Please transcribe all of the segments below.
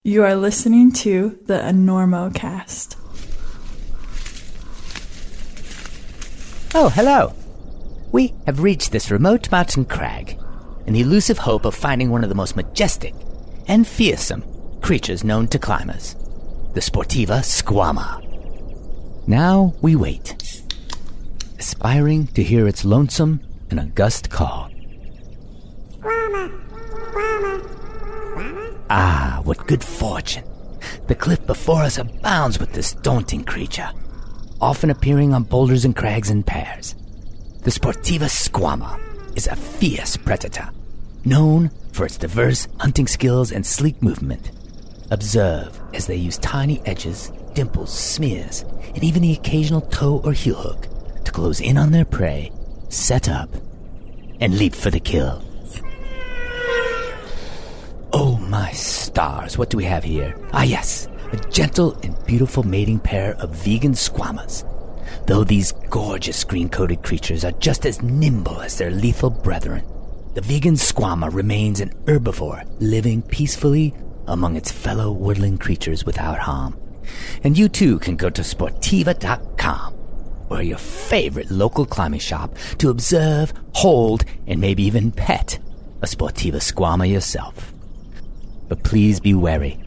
You are listening to the Enormocast. Oh, hello. We have reached this remote mountain crag in the elusive hope of finding one of the most majestic and fearsome creatures known to climbers, the Sportiva squama. Now we wait, aspiring to hear its lonesome and august call. Squama, squama, squama. Ah, what good fortune. The cliff before us abounds with this daunting creature, often appearing on boulders and crags in pairs. The Sportiva squama is a fierce predator, known for its diverse hunting skills and sleek movement. Observe as they use tiny edges, dimples, smears, and even the occasional toe or heel hook to close in on their prey, set up, and leap for the kill. Oh my stars, what do we have here? Ah yes, a gentle and beautiful mating pair of vegan squamas. Though these gorgeous green-coated creatures are just as nimble as their lethal brethren, the vegan squama remains an herbivore, living peacefully among its fellow woodland creatures without harm. And you too can go to sportiva.com, or your favorite local climbing shop, to observe, hold, and maybe even pet a Sportiva squama yourself. But please be wary,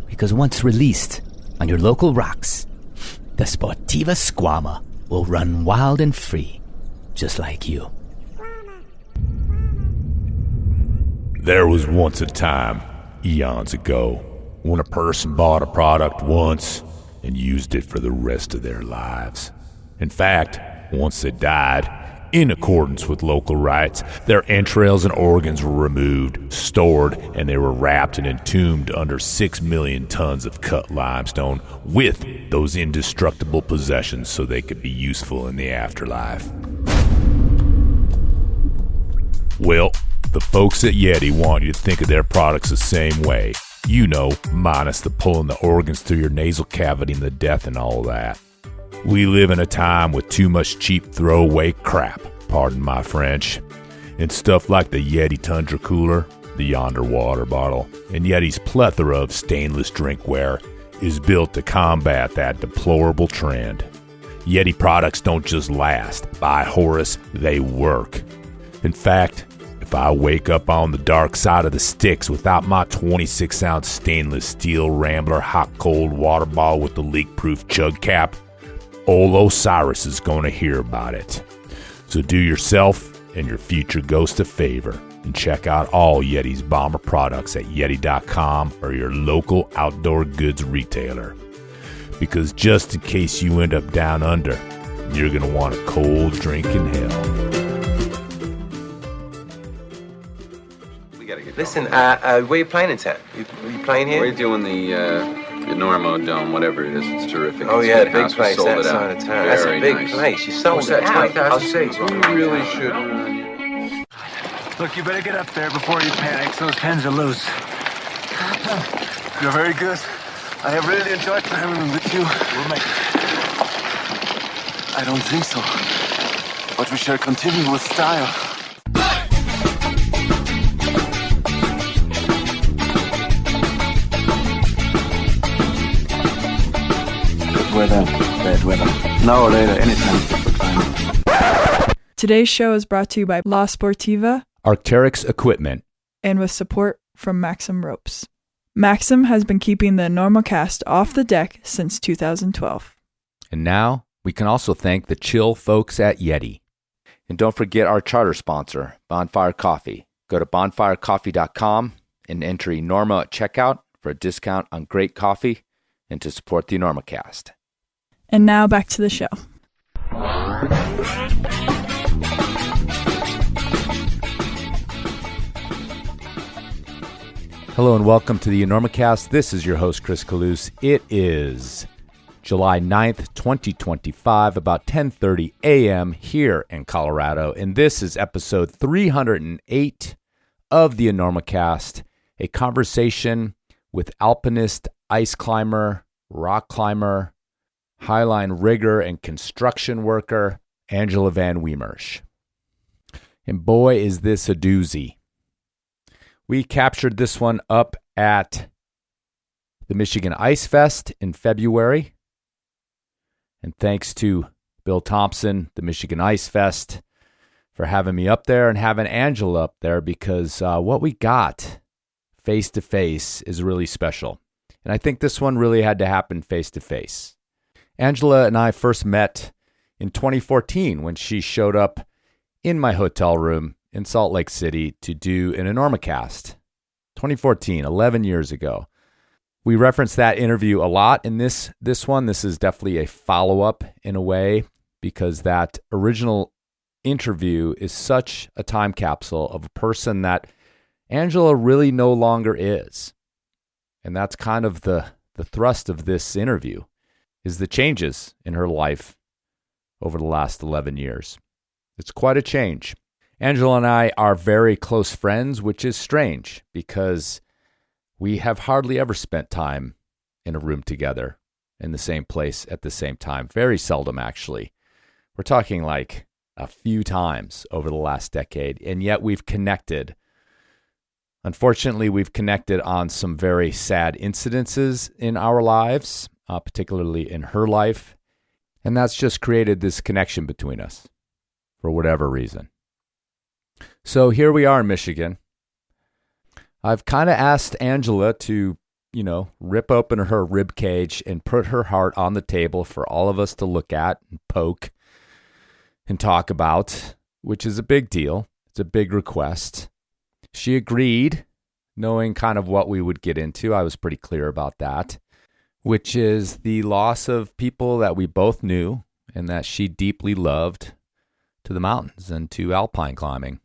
because once released on your local rocks, the Sportiva squama will run wild and free, just like you. There was once a time, eons ago, when a person bought a product once and used it for the rest of their lives. In fact, once they died, in accordance with local rites, their entrails and organs were removed, stored, and they were wrapped and entombed under 6 million tons of cut limestone with those indestructible possessions so they could be useful in the afterlife. Well, the folks at Yeti want you to think of their products the same way. You know, minus the pulling the organs through your nasal cavity and the death and all that. We live in a time with too much cheap throwaway crap, pardon my French, and stuff like the Yeti Tundra Cooler, the Yonder water bottle, and Yeti's plethora of stainless drinkware is built to combat that deplorable trend. Yeti products don't just last. By Horus, they work. In fact, if I wake up on the dark side of the sticks without my 26-ounce stainless steel Rambler hot-cold water bottle with the leak-proof chug cap, old Osiris is going to hear about it. So do yourself and your future ghost a favor and check out all Yeti's bomber products at Yeti.com or your local outdoor goods retailer. Because just in case you end up down under, you're going to want a cold drink in hell. Listen, where are you playing in town? Are you playing here? We're doing the Enormo Dome, whatever it is. It's terrific. Oh, it's yeah, a big house. place, We sold that it side out. of town. That's a Very big nice. place. You sold What's it that, out. 20,000 seats. You really should. Look, you better get up there before you panic. Those pens are loose. You're very good. I have really enjoyed climbing with you. We'll make it. I don't think so. But we shall continue with style. Weather, bad weather. Now or later, anytime for climbing. Today's show is brought to you by La Sportiva Arc'teryx Equipment. and with support from Maxim Ropes. Maxim has been keeping the Enormocast off the deck since 2012. And now we can also thank the chill folks at Yeti. And don't forget our charter sponsor, Bonfire Coffee. Go to bonfirecoffee.com and enter Enormo at checkout for a discount on great coffee and to support the Enormocast. And now back to the show. Hello and welcome to the Enormocast. This is your host, Chris Kalous. It is July 9th, 2025, about 10:30 a.m. here in Colorado. And this is episode 308 of the Enormocast, a conversation with alpinist, ice climber, rock climber, highline rigger, and construction worker, Angela Vanwiemeersch. And boy, is this a doozy. We captured this one up at the Michigan Ice Fest in February. And thanks to Bill Thompson, the Michigan Ice Fest, for having me up there and having Angela up there, because what we got face-to-face is really special. And I think this one really had to happen face-to-face. Angela and I first met in 2014 when she showed up in my hotel room in Salt Lake City to do an Enormocast. 2014, 11 years ago. We reference that interview a lot in this one. This is definitely a follow-up in a way, because that original interview is such a time capsule of a person that Angela really no longer is. And that's kind of the thrust of this interview, is the changes in her life over the last 11 years. It's quite a change. Angela and I are very close friends, which is strange because we have hardly ever spent time in a room together in the same place at the same time. Very seldom, actually. We're talking like a few times over the last decade, and yet we've connected. Unfortunately, we've connected on some very sad incidences in our lives, particularly in her life, and that's just created this connection between us for whatever reason. So here we are in Michigan. I've kind of asked Angela to, rip open her rib cage and put her heart on the table for all of us to look at and poke and talk about, which is a big deal. It's a big request. She agreed, knowing kind of what we would get into. I was pretty clear about that, which is the loss of people that we both knew and that she deeply loved, to the mountains and to alpine climbing.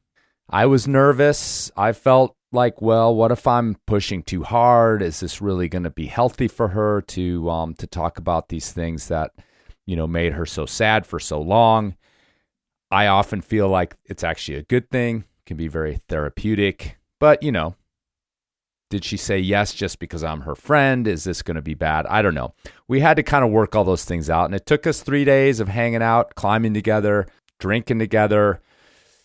I was nervous. I felt like, well, what if I'm pushing too hard? Is this really going to be healthy for her to talk about these things that, made her so sad for so long? I often feel like it's actually a good thing, can be very therapeutic. But, did she say yes just because I'm her friend? Is this going to be bad? I don't know. We had to kind of work all those things out. And it took us 3 days of hanging out, climbing together, drinking together,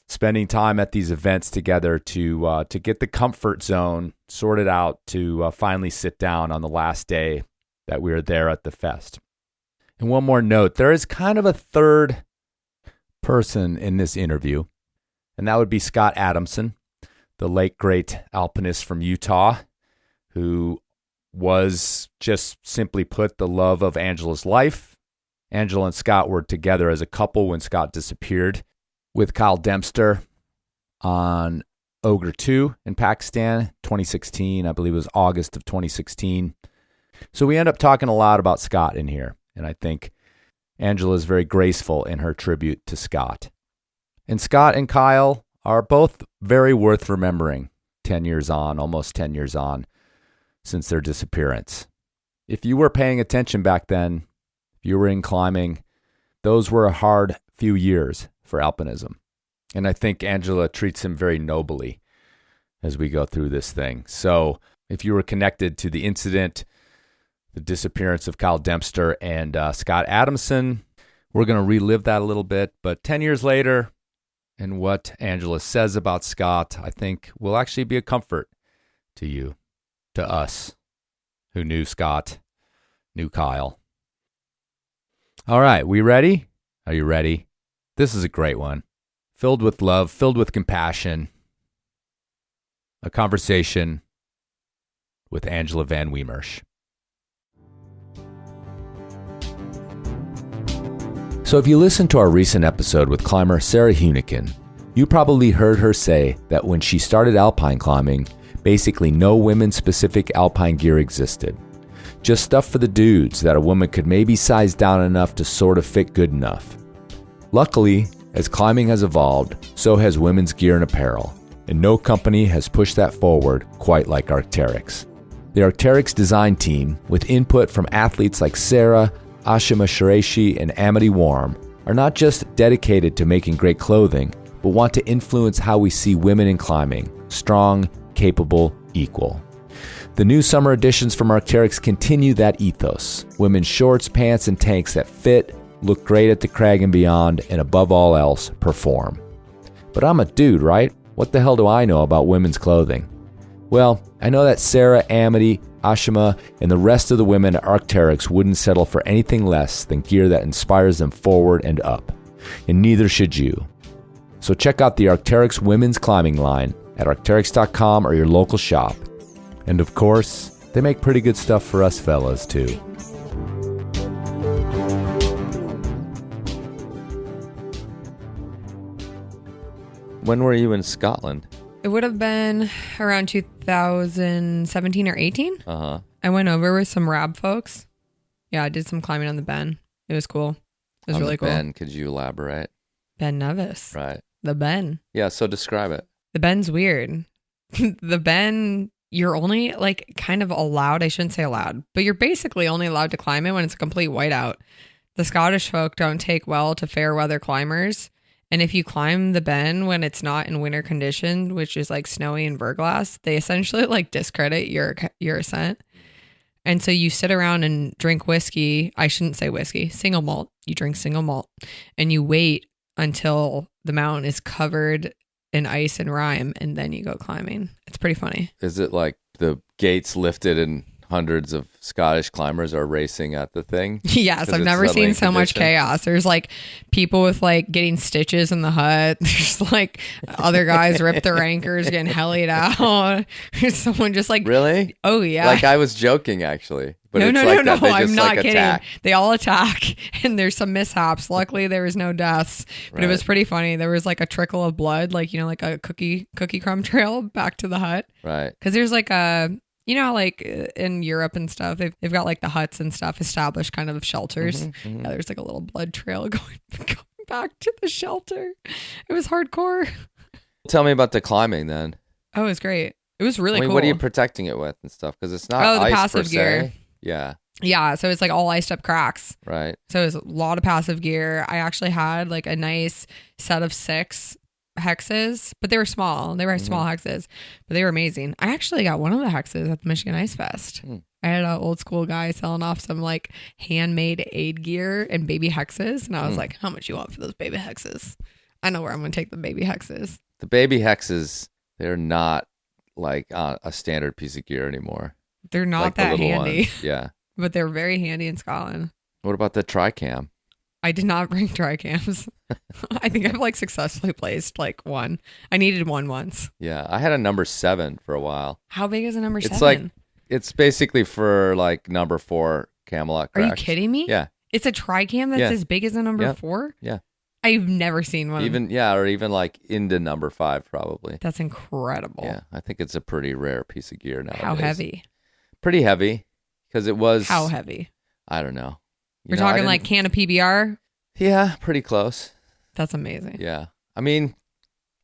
spending time at these events together to get the comfort zone sorted out to finally sit down on the last day that we were there at the fest. And one more note, there is kind of a third person in this interview, and that would be Scott Adamson, the late great alpinist from Utah, who was, just simply put, the love of Angela's life. Angela and Scott were together as a couple when Scott disappeared with Kyle Dempster on Ogre 2 in Pakistan, 2016. I believe it was August of 2016. So we end up talking a lot about Scott in here, and I think Angela is very graceful in her tribute to Scott. And Scott and Kyle are both very worth remembering 10 years on, almost 10 years on, since their disappearance. If you were paying attention back then, if you were in climbing, those were a hard few years for alpinism. And I think Angela treats him very nobly as we go through this thing. So if you were connected to the incident, the disappearance of Kyle Dempster and Scott Adamson, we're going to relive that a little bit. But 10 years later, and what Angela says about Scott, I think will actually be a comfort to you, to us, who knew Scott, knew Kyle. All right, we ready? Are you ready? This is a great one. Filled with love, filled with compassion. A conversation with Angela Vanwiemeersch. So if you listened to our recent episode with climber Sarah Huniken, you probably heard her say that when she started alpine climbing, basically no women-specific alpine gear existed. Just stuff for the dudes that a woman could maybe size down enough to sort of fit good enough. Luckily, as climbing has evolved, so has women's gear and apparel, and no company has pushed that forward quite like Arc'teryx. The Arc'teryx design team, with input from athletes like Sarah, Ashima Shiraishi, and Amity Warm, are not just dedicated to making great clothing, but want to influence how we see women in climbing, strong, capable, equal. The new summer editions from Arc'teryx continue that ethos. Women's shorts, pants, and tanks that fit, look great at the crag and beyond, and above all else, perform. But I'm a dude, right? What the hell do I know about women's clothing? Well, I know that Sarah, Amity, Ashima, and the rest of the women at Arc'teryx wouldn't settle for anything less than gear that inspires them forward and up. And neither should you. So check out the Arc'teryx women's climbing line at arc'teryx.com or your local shop. And of course, they make pretty good stuff for us fellas too. When were you in Scotland? It would have been around 2017 or 18. Uh-huh. I went over with some Rab folks. Yeah, I did some climbing on the Ben. It was cool. It was really cool. Ben, could you elaborate? Ben Nevis. Right. The Ben. Yeah, so describe it. The Ben's weird. The Ben, you're only like kind of allowed, I shouldn't say allowed, but you're basically only allowed to climb it when it's a complete whiteout. The Scottish folk don't take well to fair weather climbers. And if you climb the Ben when it's not in winter condition, which is like snowy and verglass, they essentially like discredit your ascent. And so you sit around and drink whiskey. I shouldn't say whiskey, single malt. You drink single malt and you wait until the mountain is covered in ice and rime, and then you go climbing. It's pretty funny. Is it like the gates lifted and hundreds of Scottish climbers are racing at the thing? Yes, I've never seen so much chaos. There's like people with like getting stitches in the hut. There's like other guys ripped their anchors, getting hellied out. There's someone just like, really? Oh yeah. Like I was joking actually. But no, it's no, like no, that. They I'm just, not like, kidding. attack. They all attack, and there's some mishaps. Luckily, there was no deaths, but it was pretty funny. There was like a trickle of blood, like like a cookie crumb trail back to the hut. Right. Because there's like a, like in Europe and stuff, they've got like the huts and stuff established, kind of shelters. Mm-hmm. Yeah, there's like a little blood trail going back to the shelter. It was hardcore. Tell me about the climbing then. Oh, it was great. It was really cool. What are you protecting it with and stuff? Because it's not the ice passive per gear. se. Yeah. Yeah, so it's like all iced up cracks. Right. So it was a lot of passive gear. I actually had like a nice set of 6 hexes, but they were small. They were small hexes, but they were amazing. I actually got one of the hexes at the Michigan Ice Fest. I had an old school guy selling off some like handmade aid gear and baby hexes. And I was like, how much you want for those baby hexes? I know where I'm going to take the baby hexes. The baby hexes, they're not like a standard piece of gear anymore. They're not like that handy. Ones. Yeah. But they're very handy in Scotland. What about the Tricam? I did not bring Tricams. I think I've like successfully placed like one. I needed one once. Yeah. I had a number 7 for a while. How big is a number 7? It's like, it's basically for like number 4 Camelot cracks. Are you kidding me? Yeah. It's a Tricam that's as big as a number 4? Yeah. I've never seen one. Or even like into number 5 probably. That's incredible. Yeah. I think it's a pretty rare piece of gear nowadays. How heavy? Pretty heavy. Because it was... How heavy? I don't know. We're talking like can of PBR? Yeah, pretty close. That's amazing. Yeah. I mean,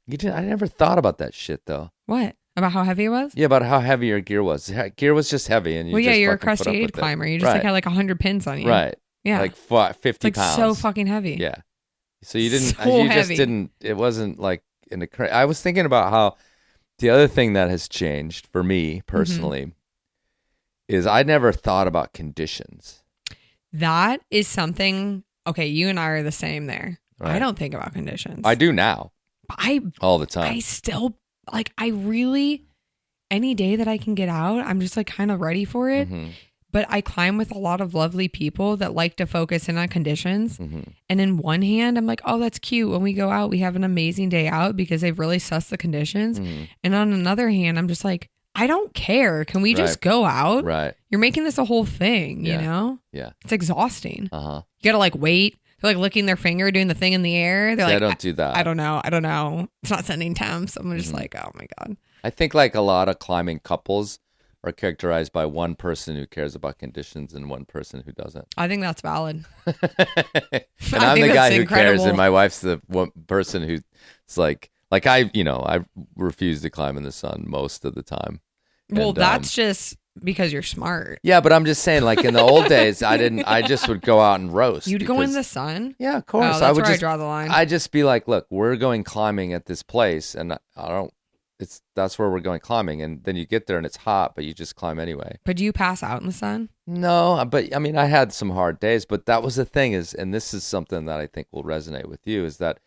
I never thought about that shit, though. What? About how heavy it was? Yeah, about how heavy your gear was. Gear was just heavy. And you're a crusty aid climber. You just like had like 100 pins on you. Right. Yeah. Like 50 it's like pounds. So fucking heavy. Yeah. So you didn't... So you heavy. just didn't... It wasn't like... I was thinking about how the other thing that has changed for me personally... is I never thought about conditions. That is something, okay, you and I are the same there. Right. I don't think about conditions. I do now. All the time. I still, like, any day that I can get out, I'm just like kind of ready for it. Mm-hmm. But I climb with a lot of lovely people that like to focus in on conditions. Mm-hmm. And in one hand, I'm like, oh, that's cute. When we go out, we have an amazing day out because they've really sussed the conditions. Mm-hmm. And on another hand, I'm just like, I don't care. Can we just go out? Right. You're making this a whole thing, you know? Yeah. It's exhausting. Uh-huh. You got to like wait. They're like licking their finger, doing the thing in the air. They're like, I don't do that. I don't know. It's not sending temps. I'm just like, oh my God. I think like a lot of climbing couples are characterized by one person who cares about conditions and one person who doesn't. I think that's valid. And I'm the guy who cares, and my wife's the one person who's like I refuse to climb in the sun most of the time. Well, that's just because you're smart. Yeah, but I'm just saying, like in the old days, I just would go out and roast. You'd go in the sun? Yeah, of course. Oh, that's where I draw the line. I'd just be like, look, we're going climbing at this place, and that's where we're going climbing, and then you get there and it's hot, but you just climb anyway. But do you pass out in the sun? No, but I mean, I had some hard days, but that was the thing and this is something that I think will resonate with you, is that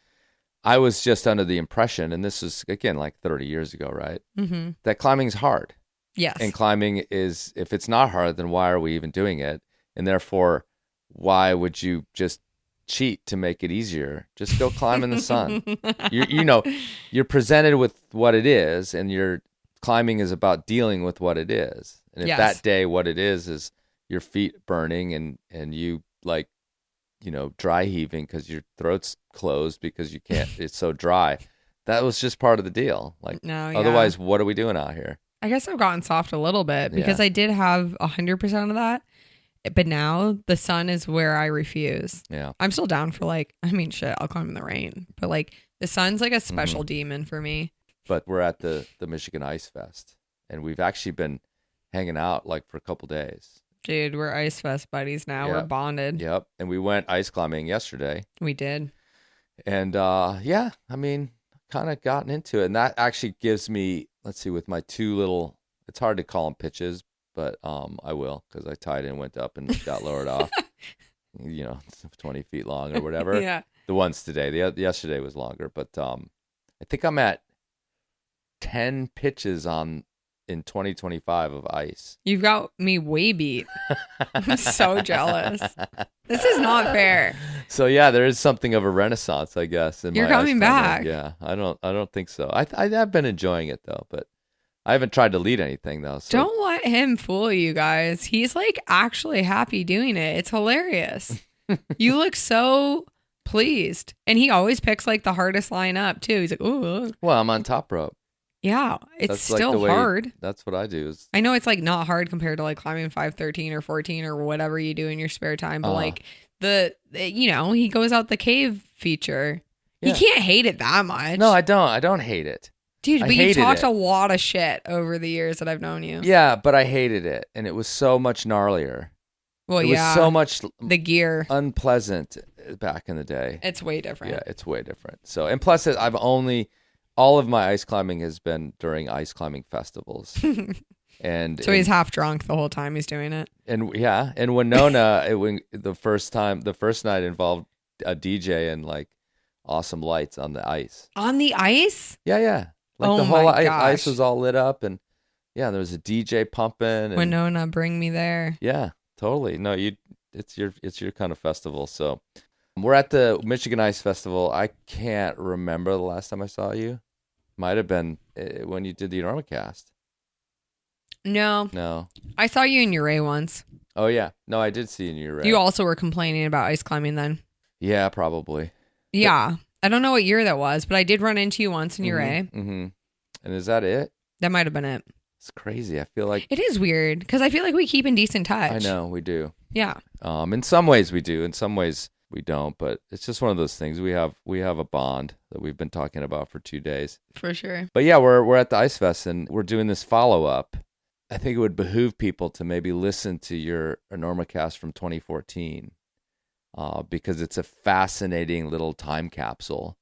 I was just under the impression, and this was, again, like 30 years ago, right? Mm-hmm. That climbing's hard. Yes. And climbing is, if it's not hard, then why are we even doing it? And therefore, why would you just cheat to make it easier? Just go climb in the sun. You're presented with what it is, and your climbing is about dealing with what it is. And if that day what it is your feet burning and you like, dry heaving because your throat's closed because you can't, it's so dry. That was just part of the deal. Like, otherwise, what are we doing out here? I guess I've gotten soft a little bit because I did have 100% of that. But now the sun is where I refuse. Yeah. I'm still down for I'll climb in the rain. But the sun's like a special demon for me. But we're at the Michigan Ice Fest. And we've actually been hanging out for a couple days. Dude, we're Ice Fest buddies now. Yep. We're bonded. Yep. And we went ice climbing yesterday. We did. And kind of gotten into it. And that actually gives me, let's see, with my two little, it's hard to call them pitches, but I will, because I tied and went up and got lowered off, 20 feet long or whatever. Yeah. The ones today, yesterday was longer, but I think I'm at 10 pitches in 2025 of ice. You've got me way beat. I'm so jealous. This is not fair. So yeah, there is something of a renaissance, I guess. You're coming back. Yeah, I don't think so. I have been enjoying it though, but I haven't tried to lead anything though. So. Don't let him fool you guys. He's actually happy doing it. It's hilarious. You look so pleased, and he always picks the hardest line up too. He's like, "Ooh." Well, I'm on top rope. Yeah, it's still hard. That's what I do. I know it's not hard compared to climbing 513 or 14 or whatever you do in your spare time, but he goes out the cave feature. Yeah. You can't hate it that much. No, I don't. I don't hate it. Dude, but you talked a lot of shit over the years that I've known you. Yeah, but I hated it, and it was so much gnarlier. Well, it was so much the gear unpleasant back in the day. It's way different. Yeah, it's way different. So, and plus, all of my ice climbing has been during ice climbing festivals. So he's half drunk the whole time he's doing it. And Winona, the first night involved a DJ and awesome lights on the ice. On the ice? Yeah. The whole ice was all lit up, and there was a DJ pumping. And, Winona, bring me there. Yeah, totally. No, it's your kind of festival. So we're at the Michigan Ice Festival. I can't remember the last time I saw you. Might have been when you did the Enormocast. No. I saw you in Uray once. Oh, yeah. No, I did see you in Uray. You also were complaining about ice climbing then. Yeah, probably. Yeah. I don't know what year that was, but I did run into you once in Uray. Mm-hmm. And is that it? That might have been it. It's crazy. I feel like... It is weird, because I feel like we keep in decent touch. I know, we do. Yeah. In some ways we do. In some ways we don't, but it's just one of those things. We have a bond that we've been talking about for 2 days. For sure. But yeah, we're at the Ice Fest, and we're doing this follow-up. I think it would behoove people to maybe listen to your Enormocast from 2014, because it's a fascinating little time capsule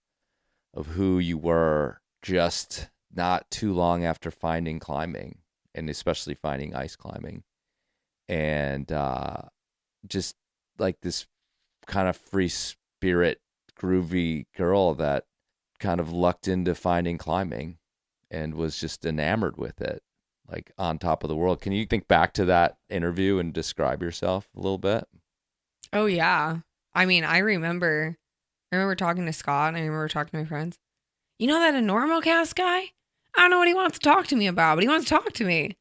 of who you were just not too long after finding climbing, and especially finding ice climbing. And just this kind of free spirit, groovy girl that kind of lucked into finding climbing and was just enamored with it, on top of the world. Can you think back to that interview and describe yourself a little bit? Oh, yeah. I mean, I remember talking to Scott, and I remember talking to my friends. You know that Enormocast guy? I don't know what he wants to talk to me about, but he wants to talk to me.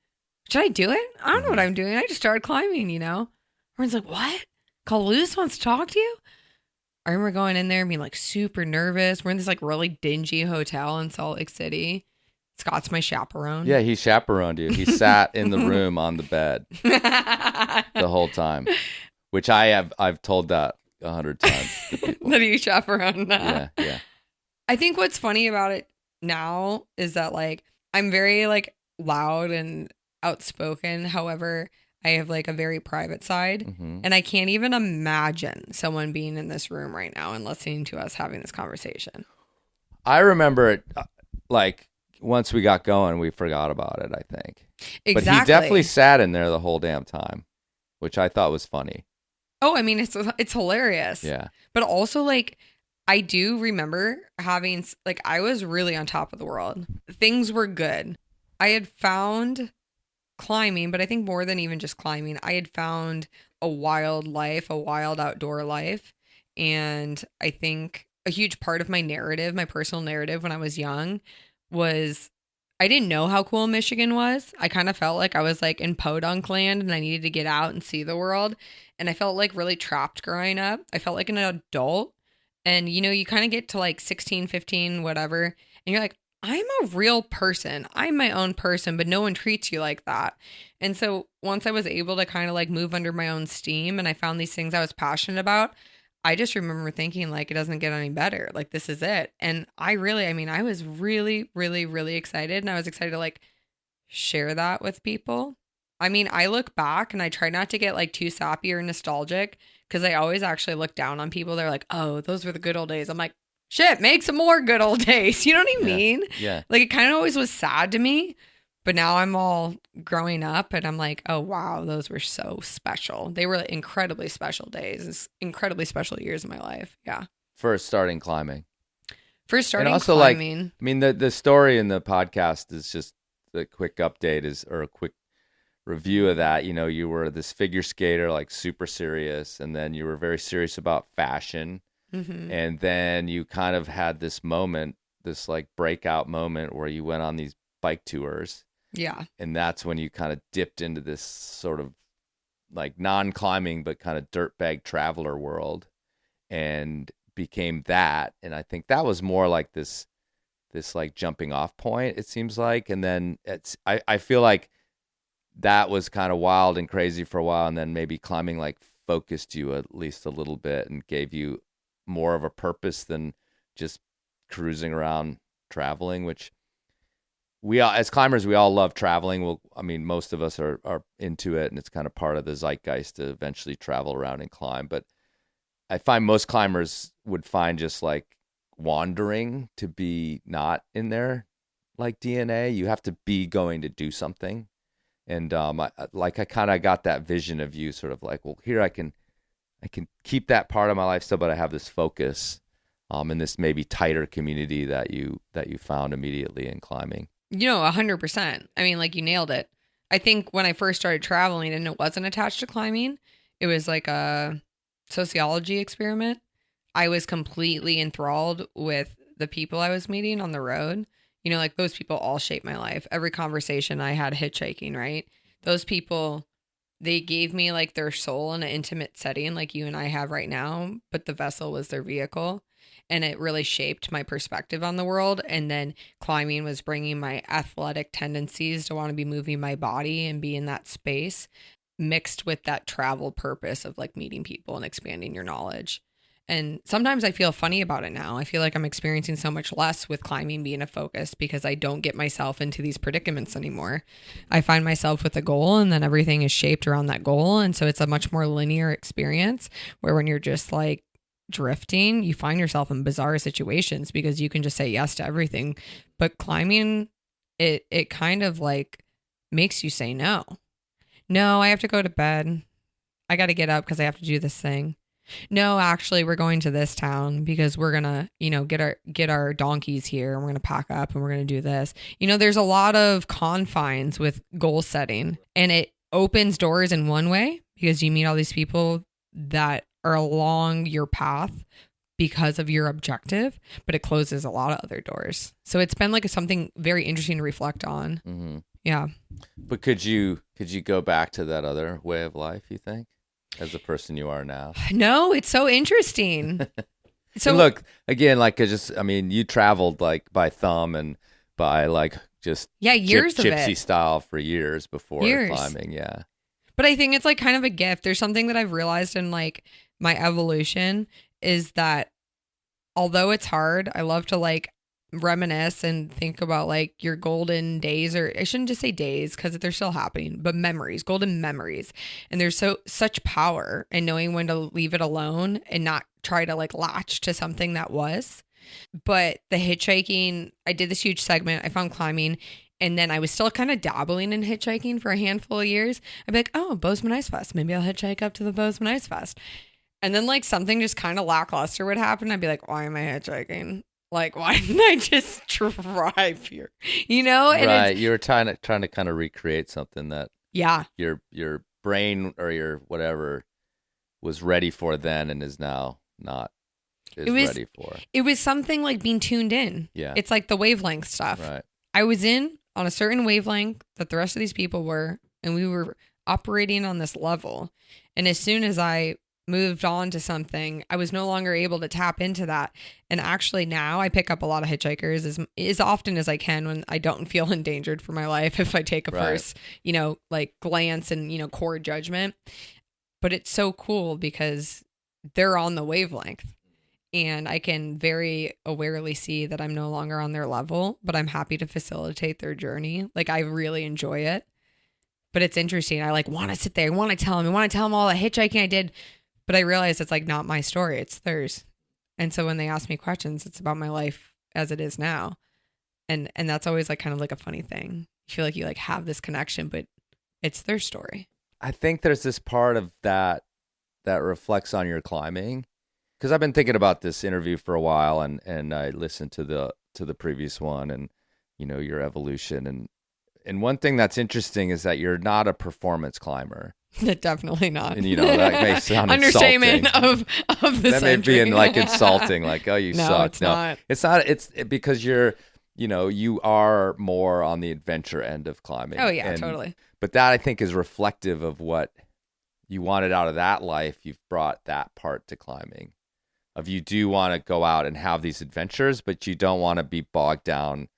Should I do it? I don't know what I'm doing. I just started climbing, Everyone's like, what? Kalous wants to talk to you? I remember going in there and being super nervous. We're in this really dingy hotel in Salt Lake City. Scott's my chaperone. Yeah, he chaperoned you. He sat in the room on the bed the whole time, which I've told that 100 times to people. That you chaperoned that. Yeah. I think what's funny about it now is that I'm very loud and outspoken. However, I have a very private side, and I can't even imagine someone being in this room right now and listening to us having this conversation. I remember it once we got going, we forgot about it, I think. Exactly. But he definitely sat in there the whole damn time, which I thought was funny. Oh, I mean, it's hilarious. Yeah. But also I do remember having, like, I was really on top of the world. Things were good. I had found climbing, but I think more than even just climbing, I had found a wild life, a wild outdoor life. And I think a huge part of my narrative, my personal narrative when I was young, was I didn't know how cool Michigan was. I kind of felt like I was like in podunk land and I needed to get out and see the world. And I felt like really trapped growing up. I felt like an adult. And, you know, you kind of get to like 16, 15, whatever. And you're like, I'm a real person. I'm my own person, but no one treats you like that. And so once I was able to kind of like move under my own steam and I found these things I was passionate about, I just remember thinking like, it doesn't get any better. Like, this is it. And I was really, really, really excited. And I was excited to like share that with people. I mean, I look back and I try not to get like too sappy or nostalgic because I always actually look down on people. They're like, oh, those were the good old days. I'm like, shit, make some more good old days. You know what I mean? Yeah. Like, it kind of always was sad to me. But now I'm all growing up and I'm like, oh, wow, those were so special. They were incredibly special days, incredibly special years of my life. Yeah. First starting climbing. First starting and also climbing. Like, I mean, the story in the podcast is just the quick update or a quick review of that. You know, you were this figure skater, like super serious, and then you were very serious about fashion. Mm-hmm. And then you kind of had this moment, this like breakout moment where you went on these bike tours. Yeah. And that's when you kind of dipped into this sort of like non-climbing, but kind of dirtbag traveler world and became that. And I think that was more like this like jumping off point, it seems like. And then I feel like that was kind of wild and crazy for a while. And then maybe climbing like focused you at least a little bit and gave you more of a purpose than just cruising around traveling, which we all, as climbers, we all love traveling. Most of us are into it, and it's kind of part of the zeitgeist to eventually travel around and climb. But I find most climbers would find just like wandering to be not in their like DNA. You have to be going to do something. And I kind of got that vision of you sort of like, well, here I can keep that part of my life still, but I have this focus in this maybe tighter community that you found immediately in climbing. 100%. I mean, like, you nailed it. I think when I first started traveling and it wasn't attached to climbing, it was like a sociology experiment. I was completely enthralled with the people I was meeting on the road. You know, like, those people all shaped my life. Every conversation I had hitchhiking, right? Those people, they gave me like their soul in an intimate setting like you and I have right now, but the vessel was their vehicle. And it really shaped my perspective on the world. And then climbing was bringing my athletic tendencies to want to be moving my body and be in that space, mixed with that travel purpose of like meeting people and expanding your knowledge. And sometimes I feel funny about it now. I feel like I'm experiencing so much less with climbing being a focus because I don't get myself into these predicaments anymore. I find myself with a goal and then everything is shaped around that goal. And so it's a much more linear experience where when you're just like drifting, you find yourself in bizarre situations because you can just say yes to everything. But climbing, it kind of like makes you say no. No, I have to go to bed. I got to get up because I have to do this thing. No, actually, we're going to this town because we're going to, get our donkeys here and we're going to pack up and we're going to do this. There's a lot of confines with goal setting, and it opens doors in one way because you meet all these people that are along your path because of your objective, but it closes a lot of other doors. So it's been like something very interesting to reflect on. Mm-hmm. Yeah. But could you go back to that other way of life, you think, as the person you are now? No, it's so interesting. So and look, again, like, you traveled like by thumb and by like just years of gypsy it. Style for years before climbing. Yeah. But I think it's like kind of a gift. There's something that I've realized in like my evolution is that although it's hard, I love to like reminisce and think about like your golden days, or I shouldn't just say days because they're still happening, but memories, golden memories. And there's such power in knowing when to leave it alone and not try to like latch to something that was. But the hitchhiking, I did this huge segment. I found climbing. And then I was still kind of dabbling in hitchhiking for a handful of years. I'd be like, oh, Bozeman Ice Fest. Maybe I'll hitchhike up to the Bozeman Ice Fest. And then like something just kind of lackluster would happen. I'd be like, why am I hitchhiking? Like, why didn't I just drive here? You know? And right. You were trying to kind of recreate something that your brain or your whatever was ready for then and is now not ready for. It was something like being tuned in. Yeah. It's like the wavelength stuff. Right. I was in on a certain wavelength that the rest of these people were, and we were operating on this level. And as soon as I moved on to something, I was no longer able to tap into that. And actually now I pick up a lot of hitchhikers as often as I can when I don't feel endangered for my life, if I take a first, like glance and, core judgment. But it's so cool because they're on the wavelength and I can very awarely see that I'm no longer on their level, but I'm happy to facilitate their journey. Like I really enjoy it, but it's interesting. I like want to sit there. I want to tell them all the hitchhiking I did. But I realize it's like not my story, it's theirs. And so when they ask me questions, it's about my life as it is now. And that's always like kind of like a funny thing. You feel like you like have this connection, but it's their story. I think there's this part of that reflects on your climbing. Because I've been thinking about this interview for a while and I listened to the previous one and your evolution and one thing that's interesting is that you're not a performance climber. Definitely not. And that may sound understatement insulting. of the that century. may be like insulting, like, oh, you no, suck. It's not. It's not. It's because you're, you are more on the adventure end of climbing. Oh yeah, totally. But that I think is reflective of what you wanted out of that life. You've brought that part to climbing. Of you do want to go out and have these adventures, but you don't want to be bogged down,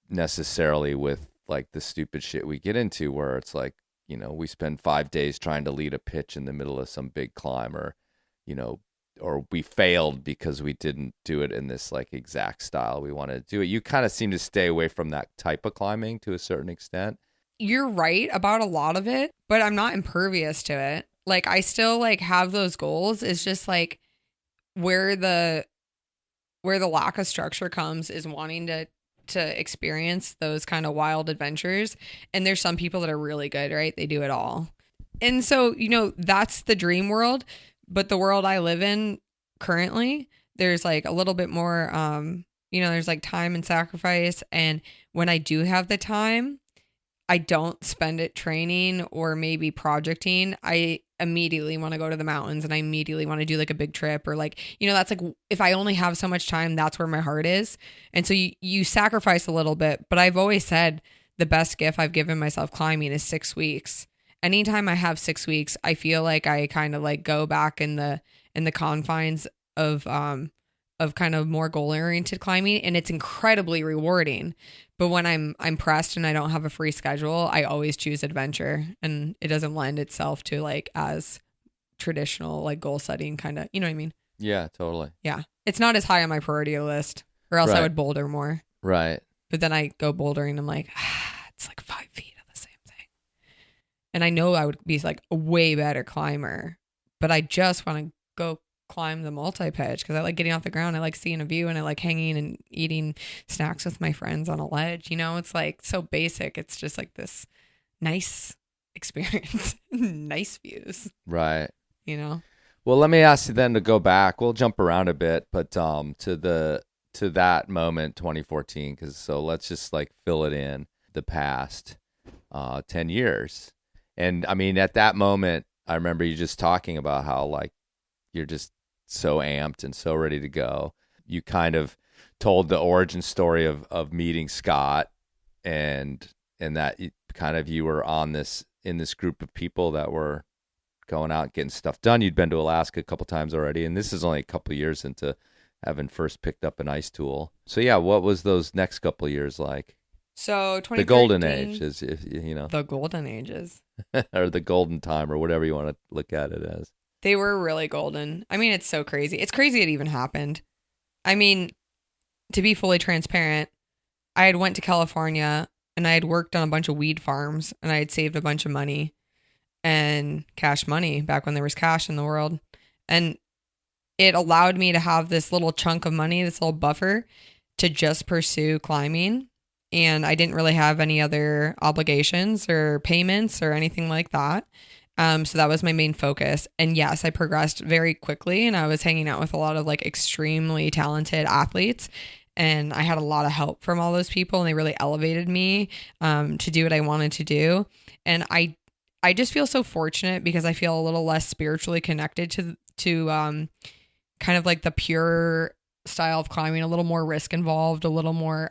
necessarily with like the stupid shit we get into where it's like, we spend 5 days trying to lead a pitch in the middle of some big climb or we failed because we didn't do it in this like exact style we wanted to do it. You kind of seem to stay away from that type of climbing to a certain extent. You're right about a lot of it, but I'm not impervious to it. Like I still like have those goals. It's just like where the lack of structure comes is wanting to experience those kind of wild adventures. And there's some people that are really good, right? They do it all. And so, that's the dream world. But the world I live in currently, there's like a little bit more, there's like time and sacrifice. And when I do have the time, I don't spend it training or maybe projecting. I immediately want to go to the mountains and I immediately want to do like a big trip or like, that's like if I only have so much time, that's where my heart is. And so you sacrifice a little bit, but I've always said the best gift I've given myself climbing is 6 weeks. Anytime I have 6 weeks, I feel like I kind of like go back in the confines of kind of more goal oriented climbing, and it's incredibly rewarding. But when I'm pressed and I don't have a free schedule, I always choose adventure, and it doesn't lend itself to like as traditional like goal setting kind of, you know what I mean? Yeah, totally. Yeah. It's not as high on my priority list, or else I would boulder more. Right. But then I go bouldering and I'm like, it's like 5 feet of the same thing. And I know I would be like a way better climber, but I just want to go climb the multi-pitch because I like getting off the ground. I like seeing a view and I like hanging and eating snacks with my friends on a ledge. It's like so basic. It's just like this nice experience, nice views. Right. Well, let me ask you then to go back. We'll jump around a bit, but to that moment, 2014, so let's just like fill it in the past 10 years. And I mean, at that moment, I remember you just talking about how like you're just so amped and so ready to go. You kind of told the origin story of meeting Scott and that you were in this group of people that were going out getting stuff done. You'd been to Alaska a couple times already, and this is only a couple of years into having first picked up an ice tool. So yeah, what was those next couple of years like? So 2013, the golden age is, the golden ages or the golden time or whatever you want to look at it as. They were really golden. I mean, it's so crazy. It's crazy it even happened. I mean, to be fully transparent, I had went to California and I had worked on a bunch of weed farms and I had saved a bunch of money and cash money back when there was cash in the world. And it allowed me to have this little chunk of money, this little buffer to just pursue climbing. And I didn't really have any other obligations or payments or anything like that. So that was my main focus. And yes, I progressed very quickly, and I was hanging out with a lot of like extremely talented athletes. And I had a lot of help from all those people, and they really elevated me to do what I wanted to do. And I just feel so fortunate because I feel a little less spiritually connected to kind of like the pure style of climbing, a little more risk involved, a little more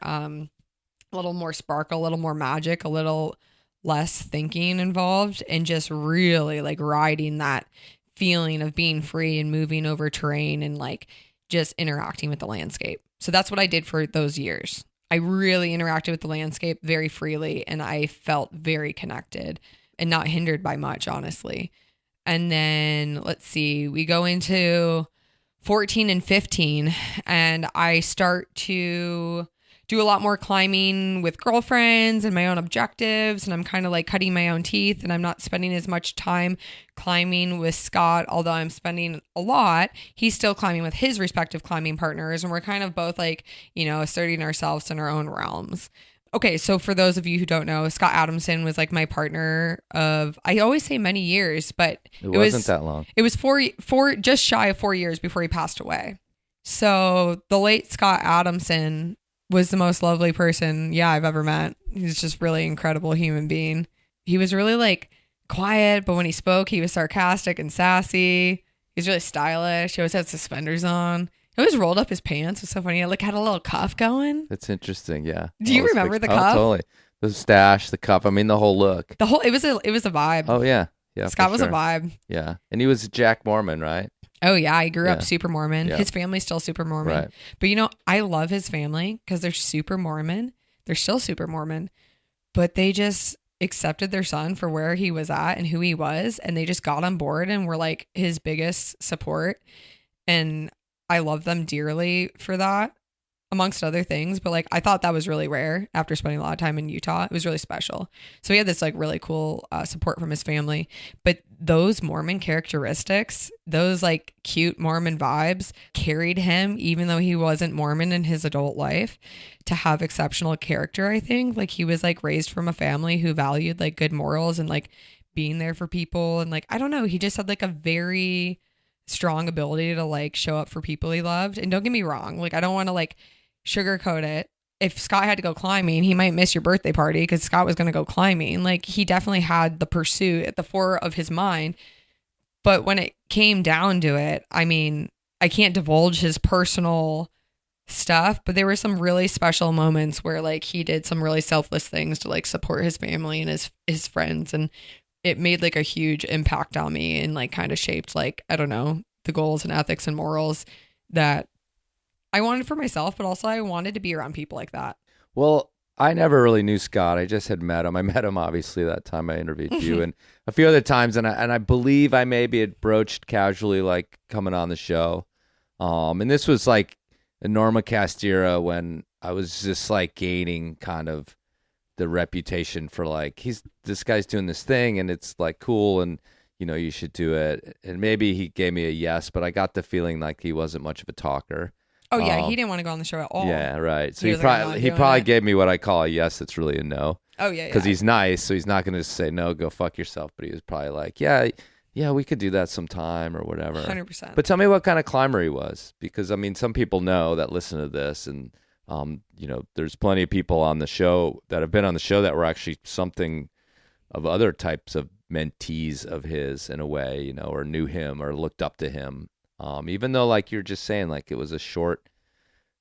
sparkle, a little more magic, a little less thinking involved, and just really like riding that feeling of being free and moving over terrain and like just interacting with the landscape. So that's what I did for those years. I really interacted with the landscape very freely, and I felt very connected and not hindered by much, honestly. And then let's see, we go into 14 and 15, and I start to do a lot more climbing with girlfriends and my own objectives, and I'm kind of like cutting my own teeth, and I'm not spending as much time climbing with Scott, although I'm spending a lot. He's still climbing with his respective climbing partners, and we're kind of both like, you know, asserting ourselves in our own realms. Okay, so for those of you who don't know, Scott Adamson was like my partner of, I always say many years, but it wasn't that long. It was four, just shy of 4 years before he passed away. So the late Scott Adamson was the most lovely person, I've ever met. He's just really incredible human being. He was really like quiet, but when he spoke, he was sarcastic and sassy. He's really stylish. He always had suspenders on. He always rolled up his pants. It was so funny. He like had a little cuff going. That's interesting. Yeah. Do you remember the cuff? Oh, totally. The stash, the cuff. I mean, the whole look. It was a vibe. Oh yeah. Yeah. Scott was a vibe. Yeah. And he was Jack Mormon, right? Oh yeah. He grew up super Mormon. Yeah. His family's still super Mormon. Right. But you know, I love his family because they're super Mormon. They're still super Mormon, but they just accepted their son for where he was at and who he was. And they just got on board and were like his biggest support. And I love them dearly for that, amongst other things. But like, I thought that was really rare after spending a lot of time in Utah. It was really special. So he had this like really cool support from his family. But those Mormon characteristics, those like cute Mormon vibes carried him, even though he wasn't Mormon in his adult life, to have exceptional character. I think like he was like raised from a family who valued like good morals and like being there for people. And like, I don't know, he just had like a very strong ability to like show up for people he loved. And don't get me wrong, like I don't want to like sugarcoat it. If Scott had to go climbing, he might miss your birthday party because Scott was going to go climbing. Like he definitely had the pursuit at the fore of his mind. But when it came down to it, I mean, I can't divulge his personal stuff, but there were some really special moments where like he did some really selfless things to like support his family and his friends, and it made like a huge impact on me and like kind of shaped like, I don't know, the goals and ethics and morals that I wanted for myself, but also I wanted to be around people like that. Well, I never really knew Scott. I just had met him. I met him obviously that time I interviewed you and a few other times. And I believe I maybe had broached casually like coming on the show. And this was like Enormocast era when I was just like gaining kind of the reputation for like, this guy's doing this thing and it's like cool and you know, you should do it. And maybe he gave me a yes, but I got the feeling like he wasn't much of a talker. Oh yeah, he didn't want to go on the show at all. Yeah, right. So he probably gave me what I call a yes that's really a no. Oh yeah, because he's nice, so he's not going to just say no, go fuck yourself. But he was probably like, yeah, we could do that sometime or whatever. 100%. But tell me what kind of climber he was, because I mean, some people know that listen to this, and you know, there's plenty of people on the show that have been on the show that were actually something of other types of mentees of his in a way, you know, or knew him or looked up to him. Even though, like you're just saying, like it was a short,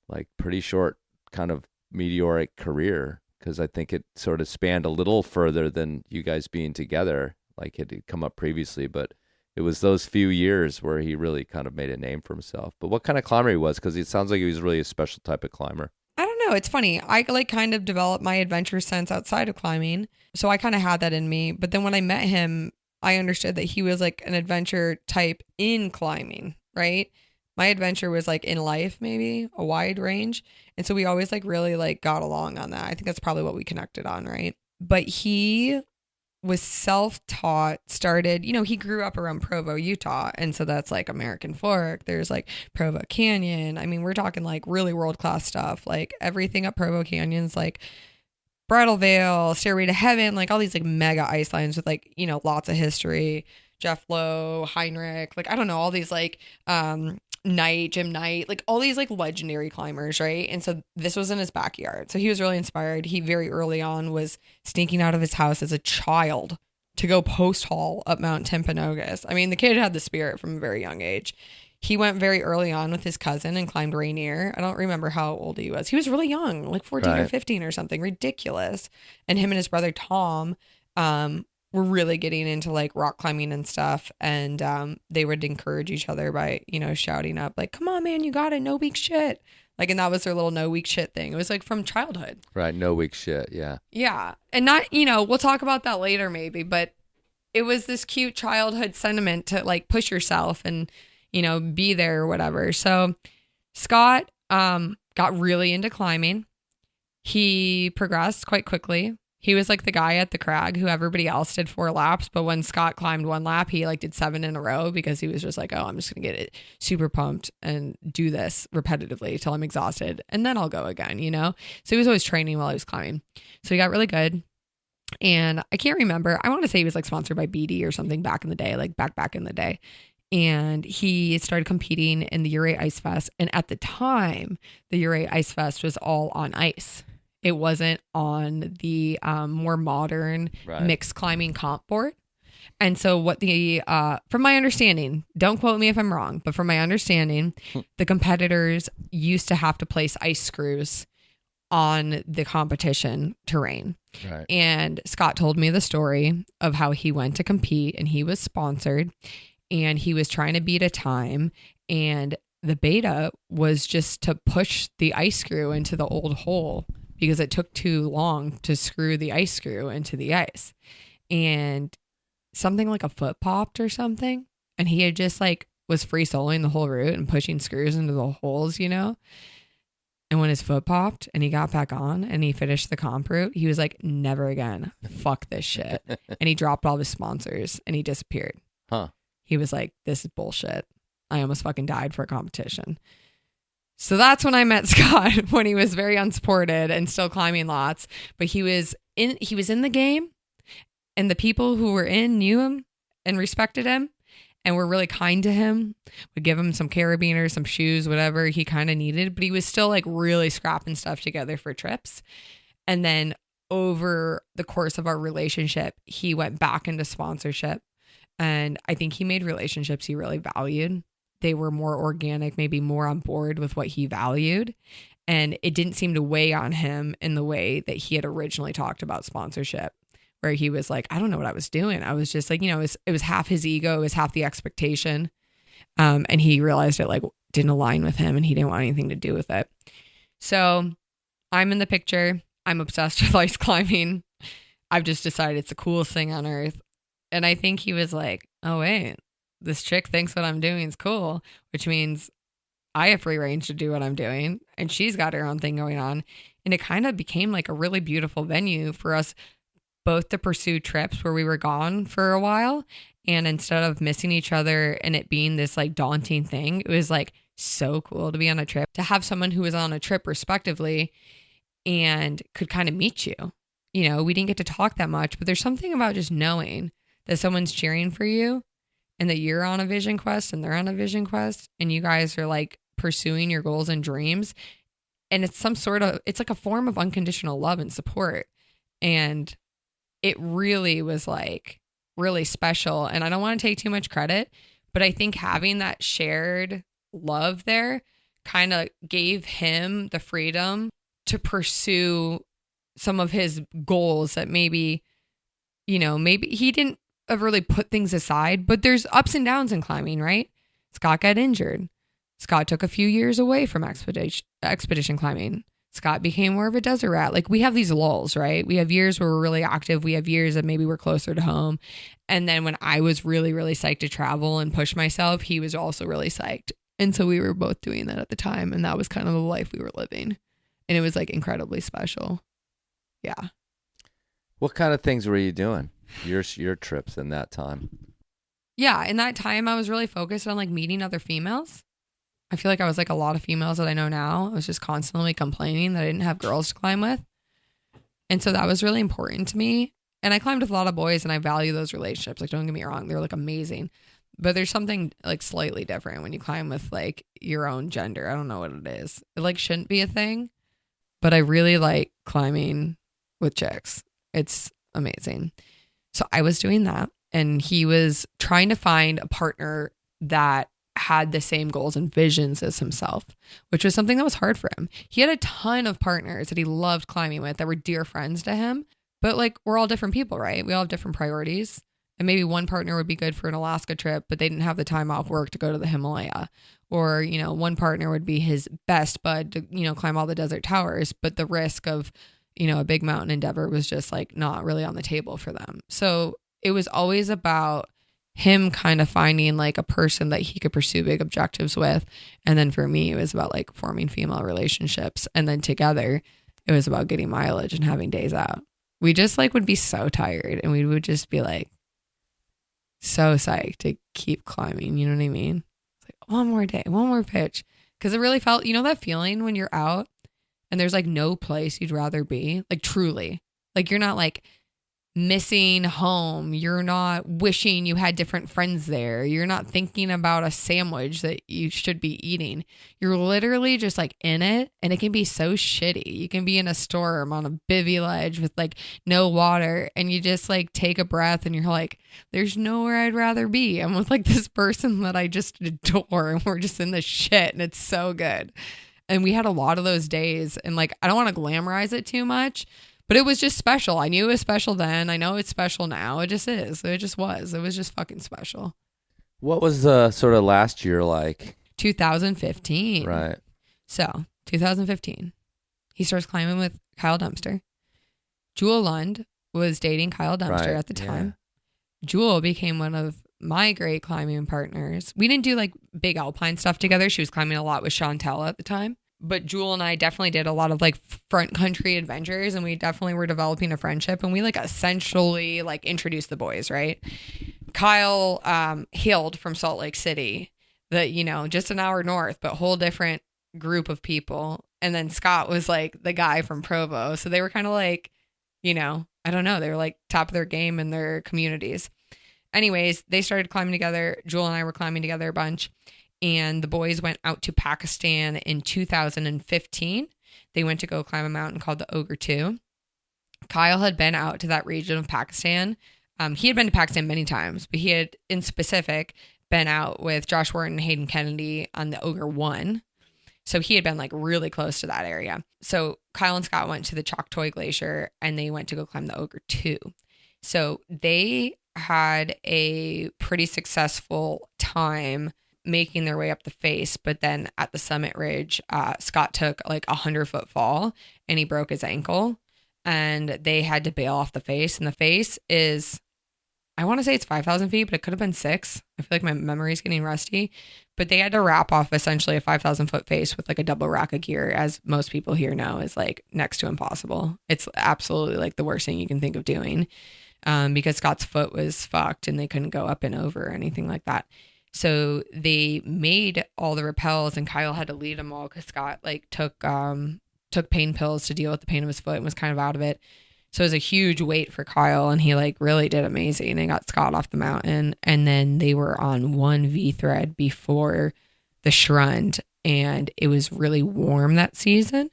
like pretty short kind of meteoric career, because I think it sort of spanned a little further than you guys being together, like it had come up previously, but it was those few years where he really kind of made a name for himself. But what kind of climber he was, because it sounds like he was really a special type of climber. I don't know. It's funny. I like kind of developed my adventure sense outside of climbing. So I kind of had that in me. But then when I met him, I understood that he was like an adventure type in climbing. Right? My adventure was like in life, maybe a wide range. And so we always like really like got along on that. I think that's probably what we connected on. Right. But he was self-taught, started, you know, he grew up around Provo, Utah. And so that's like American Fork. There's like Provo Canyon. I mean, we're talking like really world-class stuff. Like everything up Provo Canyon's like Bridal Veil, Stairway to Heaven, like all these like mega ice lines with like, you know, lots of history. Jeff Lowe, Heinrich, like I don't know, all these like Knight, Jim Knight, like all these like legendary climbers, right? And so this was in his backyard. So he was really inspired. He very early on was sneaking out of his house as a child to go post haul up Mount Timpanogos. I mean, the kid had the spirit from a very young age. He went very early on with his cousin and climbed Rainier. I don't remember how old he was. He was really young, like 14 or 15 or something, ridiculous. And him and his brother Tom were really getting into like rock climbing and stuff. And they would encourage each other by, you know, shouting up like, come on, man, you got it. No weak shit. Like, and that was their little no weak shit thing. It was like from childhood. Right. No weak shit. Yeah. Yeah. And not, you know, we'll talk about that later maybe, but it was this cute childhood sentiment to like push yourself and, you know, be there or whatever. So Scott got really into climbing. He progressed quite quickly. He was like the guy at the crag who everybody else did 4 laps. But when Scott climbed 1 lap, he like did 7 in a row because he was just like, oh, I'm just going to get it super pumped and do this repetitively till I'm exhausted. And then I'll go again, you know? So he was always training while he was climbing. So he got really good. And I can't remember. I want to say he was like sponsored by BD or something back in the day, like back in the day. And he started competing in the Uray Ice Fest. And at the time, the Uray Ice Fest was all on ice. It wasn't on the more modern mixed climbing comp board. And so what from my understanding, don't quote me if I'm wrong, but from my understanding, the competitors used to have to place ice screws on the competition terrain. Right. And Scott told me the story of how he went to compete and he was sponsored and he was trying to beat a time. And the beta was just to push the ice screw into the old hole because it took too long to screw the ice screw into the ice. And something like a foot popped or something. And he had just like was free soloing the whole route and pushing screws into the holes, you know? And when his foot popped and he got back on and he finished the comp route, he was like, never again. Fuck this shit. And he dropped all his sponsors and he disappeared. Huh. He was like, this is bullshit. I almost fucking died for a competition. So that's when I met Scott, when he was very unsupported and still climbing lots. But he was in the game, and the people who were in knew him and respected him and were really kind to him, would give him some carabiners, some shoes, whatever he kind of needed. But he was still like really scrapping stuff together for trips. And then over the course of our relationship, he went back into sponsorship. And I think he made relationships he really valued. They were more organic, maybe more on board with what he valued. And it didn't seem to weigh on him in the way that he had originally talked about sponsorship, where he was like, I don't know what I was doing. I was just like, you know, it was half his ego, it was half the expectation. And he realized it like didn't align with him and he didn't want anything to do with it. So I'm in the picture. I'm obsessed with ice climbing. I've just decided it's the coolest thing on earth. And I think he was like, oh, wait, this chick thinks what I'm doing is cool, which means I have free range to do what I'm doing. And she's got her own thing going on. And it kind of became like a really beautiful venue for us both to pursue trips where we were gone for a while. And instead of missing each other and it being this like daunting thing, it was like so cool to be on a trip, to have someone who was on a trip respectively and could kind of meet you. You know, we didn't get to talk that much, but there's something about just knowing that someone's cheering for you and that you're on a vision quest and they're on a vision quest and you guys are like pursuing your goals and dreams. And it's it's like a form of unconditional love and support. And it really was like really special. And I don't want to take too much credit, but I think having that shared love there kind of gave him the freedom to pursue some of his goals that maybe he didn't have really put things aside, but there's ups and downs in climbing, right? Scott got injured. Scott took a few years away from expedition climbing. Scott became more of a desert rat. Like we have these lulls, right? We have years where we're really active. We have years that maybe we're closer to home. And then when I was really, really psyched to travel and push myself, he was also really psyched. And so we were both doing that at the time. And that was kind of the life we were living. And it was like incredibly special. Yeah. What kind of things were you doing? Your trips in that time? Yeah, in that time, I was really focused on like meeting other females. I feel like I was like a lot of females that I know now. I was just constantly complaining that I didn't have girls to climb with. And so that was really important to me. And I climbed with a lot of boys and I value those relationships. Like, don't get me wrong, they're like amazing. But there's something like slightly different when you climb with like your own gender. I don't know what it is. It like shouldn't be a thing, but I really like climbing with chicks. It's amazing. So I was doing that, and he was trying to find a partner that had the same goals and visions as himself, which was something that was hard for him. He had a ton of partners that he loved climbing with that were dear friends to him, but like, we're all different people, right? We all have different priorities. And maybe one partner would be good for an Alaska trip, but they didn't have the time off work to go to the Himalaya. Or, you know, one partner would be his best bud to, you know, climb all the desert towers, but the risk of, you know, a big mountain endeavor was just like not really on the table for them. So it was always about him kind of finding like a person that he could pursue big objectives with. And then for me, it was about like forming female relationships. And then together, it was about getting mileage and having days out. We just like would be so tired, and we would just be like so psyched to keep climbing. You know what I mean? It's like, one more day, one more pitch. Because it really felt, you know, that feeling when you're out and there's like no place you'd rather be, like truly, like you're not like missing home. You're not wishing you had different friends there. You're not thinking about a sandwich that you should be eating. You're literally just like in it, and it can be so shitty. You can be in a storm on a bivvy ledge with like no water, and you just like take a breath and you're like, there's nowhere I'd rather be. I'm with like this person that I just adore, and we're just in the shit, and it's so good. And we had a lot of those days, and like, I don't want to glamorize it too much, but it was just special. I knew it was special then. I know it's special now. It just is. It just was. It was just fucking special. What was sort of last year like? 2015. Right. So 2015, he starts climbing with Kyle Dempster. Jewel Lund was dating Kyle Dempster at the time. Yeah. Jewel became one of my great climbing partners. We didn't do like big alpine stuff together. She was climbing a lot with Chantel at the time. But Jewel and I definitely did a lot of like front country adventures, and we definitely were developing a friendship, and we like essentially like introduced the boys, right? Kyle hailed from Salt Lake City, that, you know, just an hour north, but whole different group of people. And then Scott was like the guy from Provo. So they were kind of like, you know, I don't know. They were like top of their game in their communities. Anyways, they started climbing together. Jewel and I were climbing together a bunch. And the boys went out to Pakistan in 2015. They went to go climb a mountain called the Ogre 2. Kyle had been out to that region of Pakistan. He had been to Pakistan many times, but he had, in specific, been out with Josh Wharton and Hayden Kennedy on the Ogre 1. So he had been like really close to that area. So Kyle and Scott went to the Choctaw Glacier, and they went to go climb the Ogre 2. So they had a pretty successful time making their way up the face, but then at the summit ridge, Scott took like 100-foot fall, and he broke his ankle, and they had to bail off the face. And the face is, I want to say it's 5,000 feet, but it could have been 6. I feel like my memory is getting rusty, but they had to wrap off essentially a 5,000-foot face with like a double rack of gear, as most people here know is like next to impossible. It's absolutely like the worst thing you can think of doing, because Scott's foot was fucked and they couldn't go up and over or anything like that. So they made all the rappels, and Kyle had to lead them all because Scott like took pain pills to deal with the pain of his foot and was kind of out of it. So it was a huge weight for Kyle, and he like really did amazing and got Scott off the mountain. And then they were on one V thread before the Schrund, and it was really warm that season.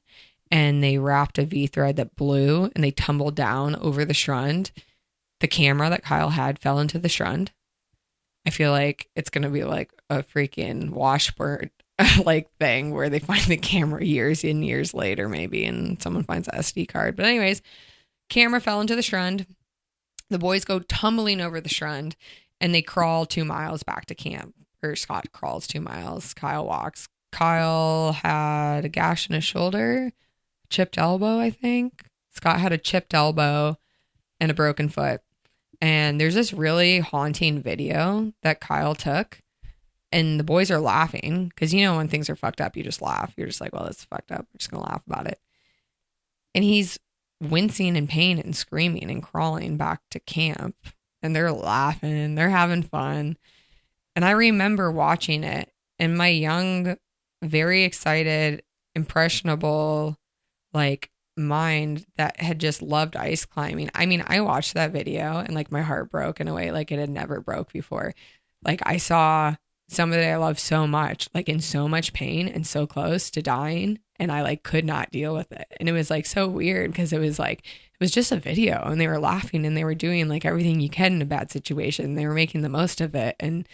And they wrapped a V thread that blew, and they tumbled down over the Schrund. The camera that Kyle had fell into the Schrund. I feel like it's going to be like a freaking Washburn like thing where they find the camera years and years later, maybe, and someone finds the SD card. But anyways, camera fell into the Schrund. The boys go tumbling over the Schrund, and they crawl 2 miles back to camp. Or Scott crawls 2 miles. Kyle walks. Kyle had a gash in his shoulder, chipped elbow, I think. Scott had a chipped elbow and a broken foot. And there's this really haunting video that Kyle took, and the boys are laughing because, you know, when things are fucked up, you just laugh. You're just like, well, it's fucked up. We're just going to laugh about it. And he's wincing in pain and screaming and crawling back to camp, and they're laughing. They're having fun. And I remember watching it, and my young, very excited, impressionable, like mind that had just loved ice climbing. I mean, I watched that video and like my heart broke in a way like it had never broke before. Like I saw somebody I love so much, like in so much pain and so close to dying, and I like could not deal with it. And it was like so weird because it was just a video and they were laughing and they were doing like everything you can in a bad situation. They were making the most of it. And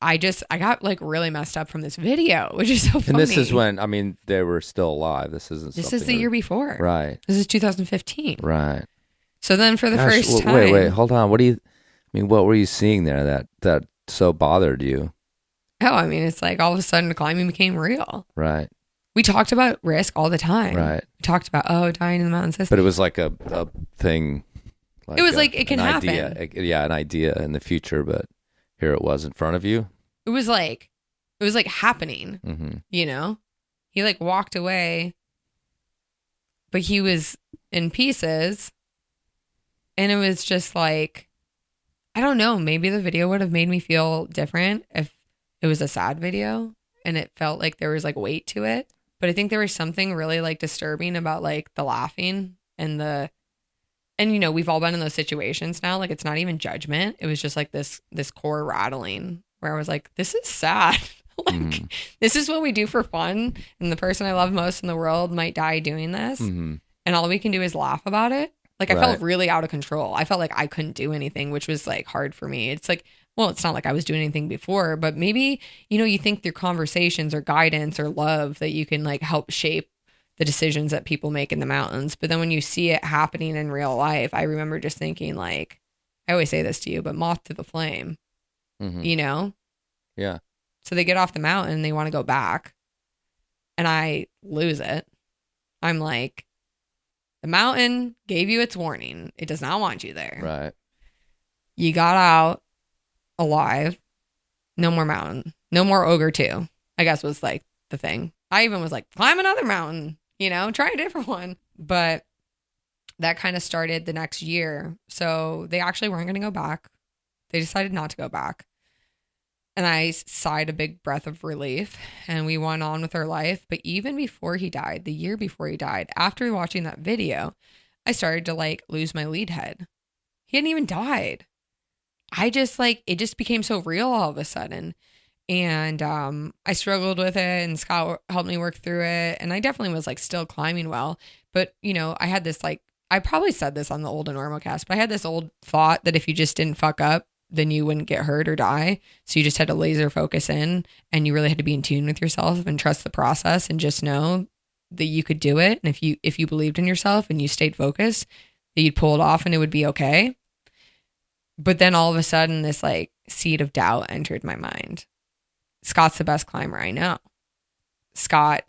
I got like really messed up from this video, which is so funny. And this is when, I mean, they were still alive. This is the year before. Right. This is 2015. Right. So then for the first time. Wait, hold on. What were you seeing there that so bothered you? Oh, I mean, it's like all of a sudden climbing became real. Right. We talked about risk all the time. Right. We talked about, dying in the mountains. But it was like a thing. Like it was like, it can happen. An idea in the future, but here it was in front of you. It was like happening, mm-hmm. You know? He like walked away, but he was in pieces. And it was just like, I don't know, maybe the video would have made me feel different if it was a sad video and it felt like there was like weight to it. But I think there was something really like disturbing about like the laughing and you know, we've all been in those situations now. Like it's not even judgment. It was just like this core rattling where I was like, this is sad. Like this is what we do for fun. And the person I love most in the world might die doing this. Mm-hmm. And all we can do is laugh about it. Like I felt really out of control. I felt like I couldn't do anything, which was like hard for me. It's like, well, it's not like I was doing anything before, but maybe, you know, you think through conversations or guidance or love that you can like help shape the decisions that people make in the mountains. But then when you see it happening in real life, I remember just thinking like, I always say this to you, but moth to the flame, you know? Yeah. So they get off the mountain and they want to go back and I lose it. I'm like, the mountain gave you its warning. It does not want you there. Right. You got out alive. No more mountain. No more ogre 2, I guess was like the thing. I even was like, climb another mountain, you know, try a different one. But that kind of started the next year. So they actually weren't going to go back. They decided not to go back. And I sighed a big breath of relief and we went on with our life. But even before he died, the year before he died, after watching that video, I started to like lose my lead head. He hadn't even died. I just like, it just became so real all of a sudden. And I struggled with it and Scott helped me work through it. And I definitely was like still climbing well. But, you know, I had this like, I probably said this on the old Enormocast, but I had this old thought that if you just didn't fuck up, then you wouldn't get hurt or die. So you just had to laser focus in and you really had to be in tune with yourself and trust the process and just know that you could do it. And if you believed in yourself and you stayed focused, that you'd pull it off and it would be okay. But then all of a sudden this like seed of doubt entered my mind. Scott's the best climber I know. Scott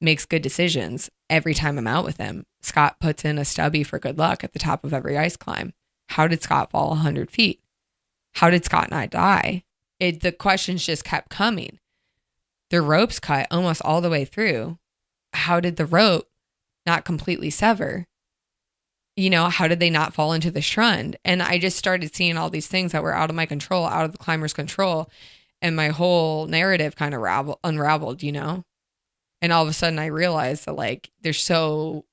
makes good decisions every time I'm out with him. Scott puts in a stubby for good luck at the top of every ice climb. How did Scott fall 100 feet? How did Scott not die? The questions just kept coming. The ropes cut almost all the way through. How did the rope not completely sever? You know, how did they not fall into the schrund? And I just started seeing all these things that were out of my control, out of the climber's control. And my whole narrative kind of unraveled, you know? And all of a sudden I realized that like, there's so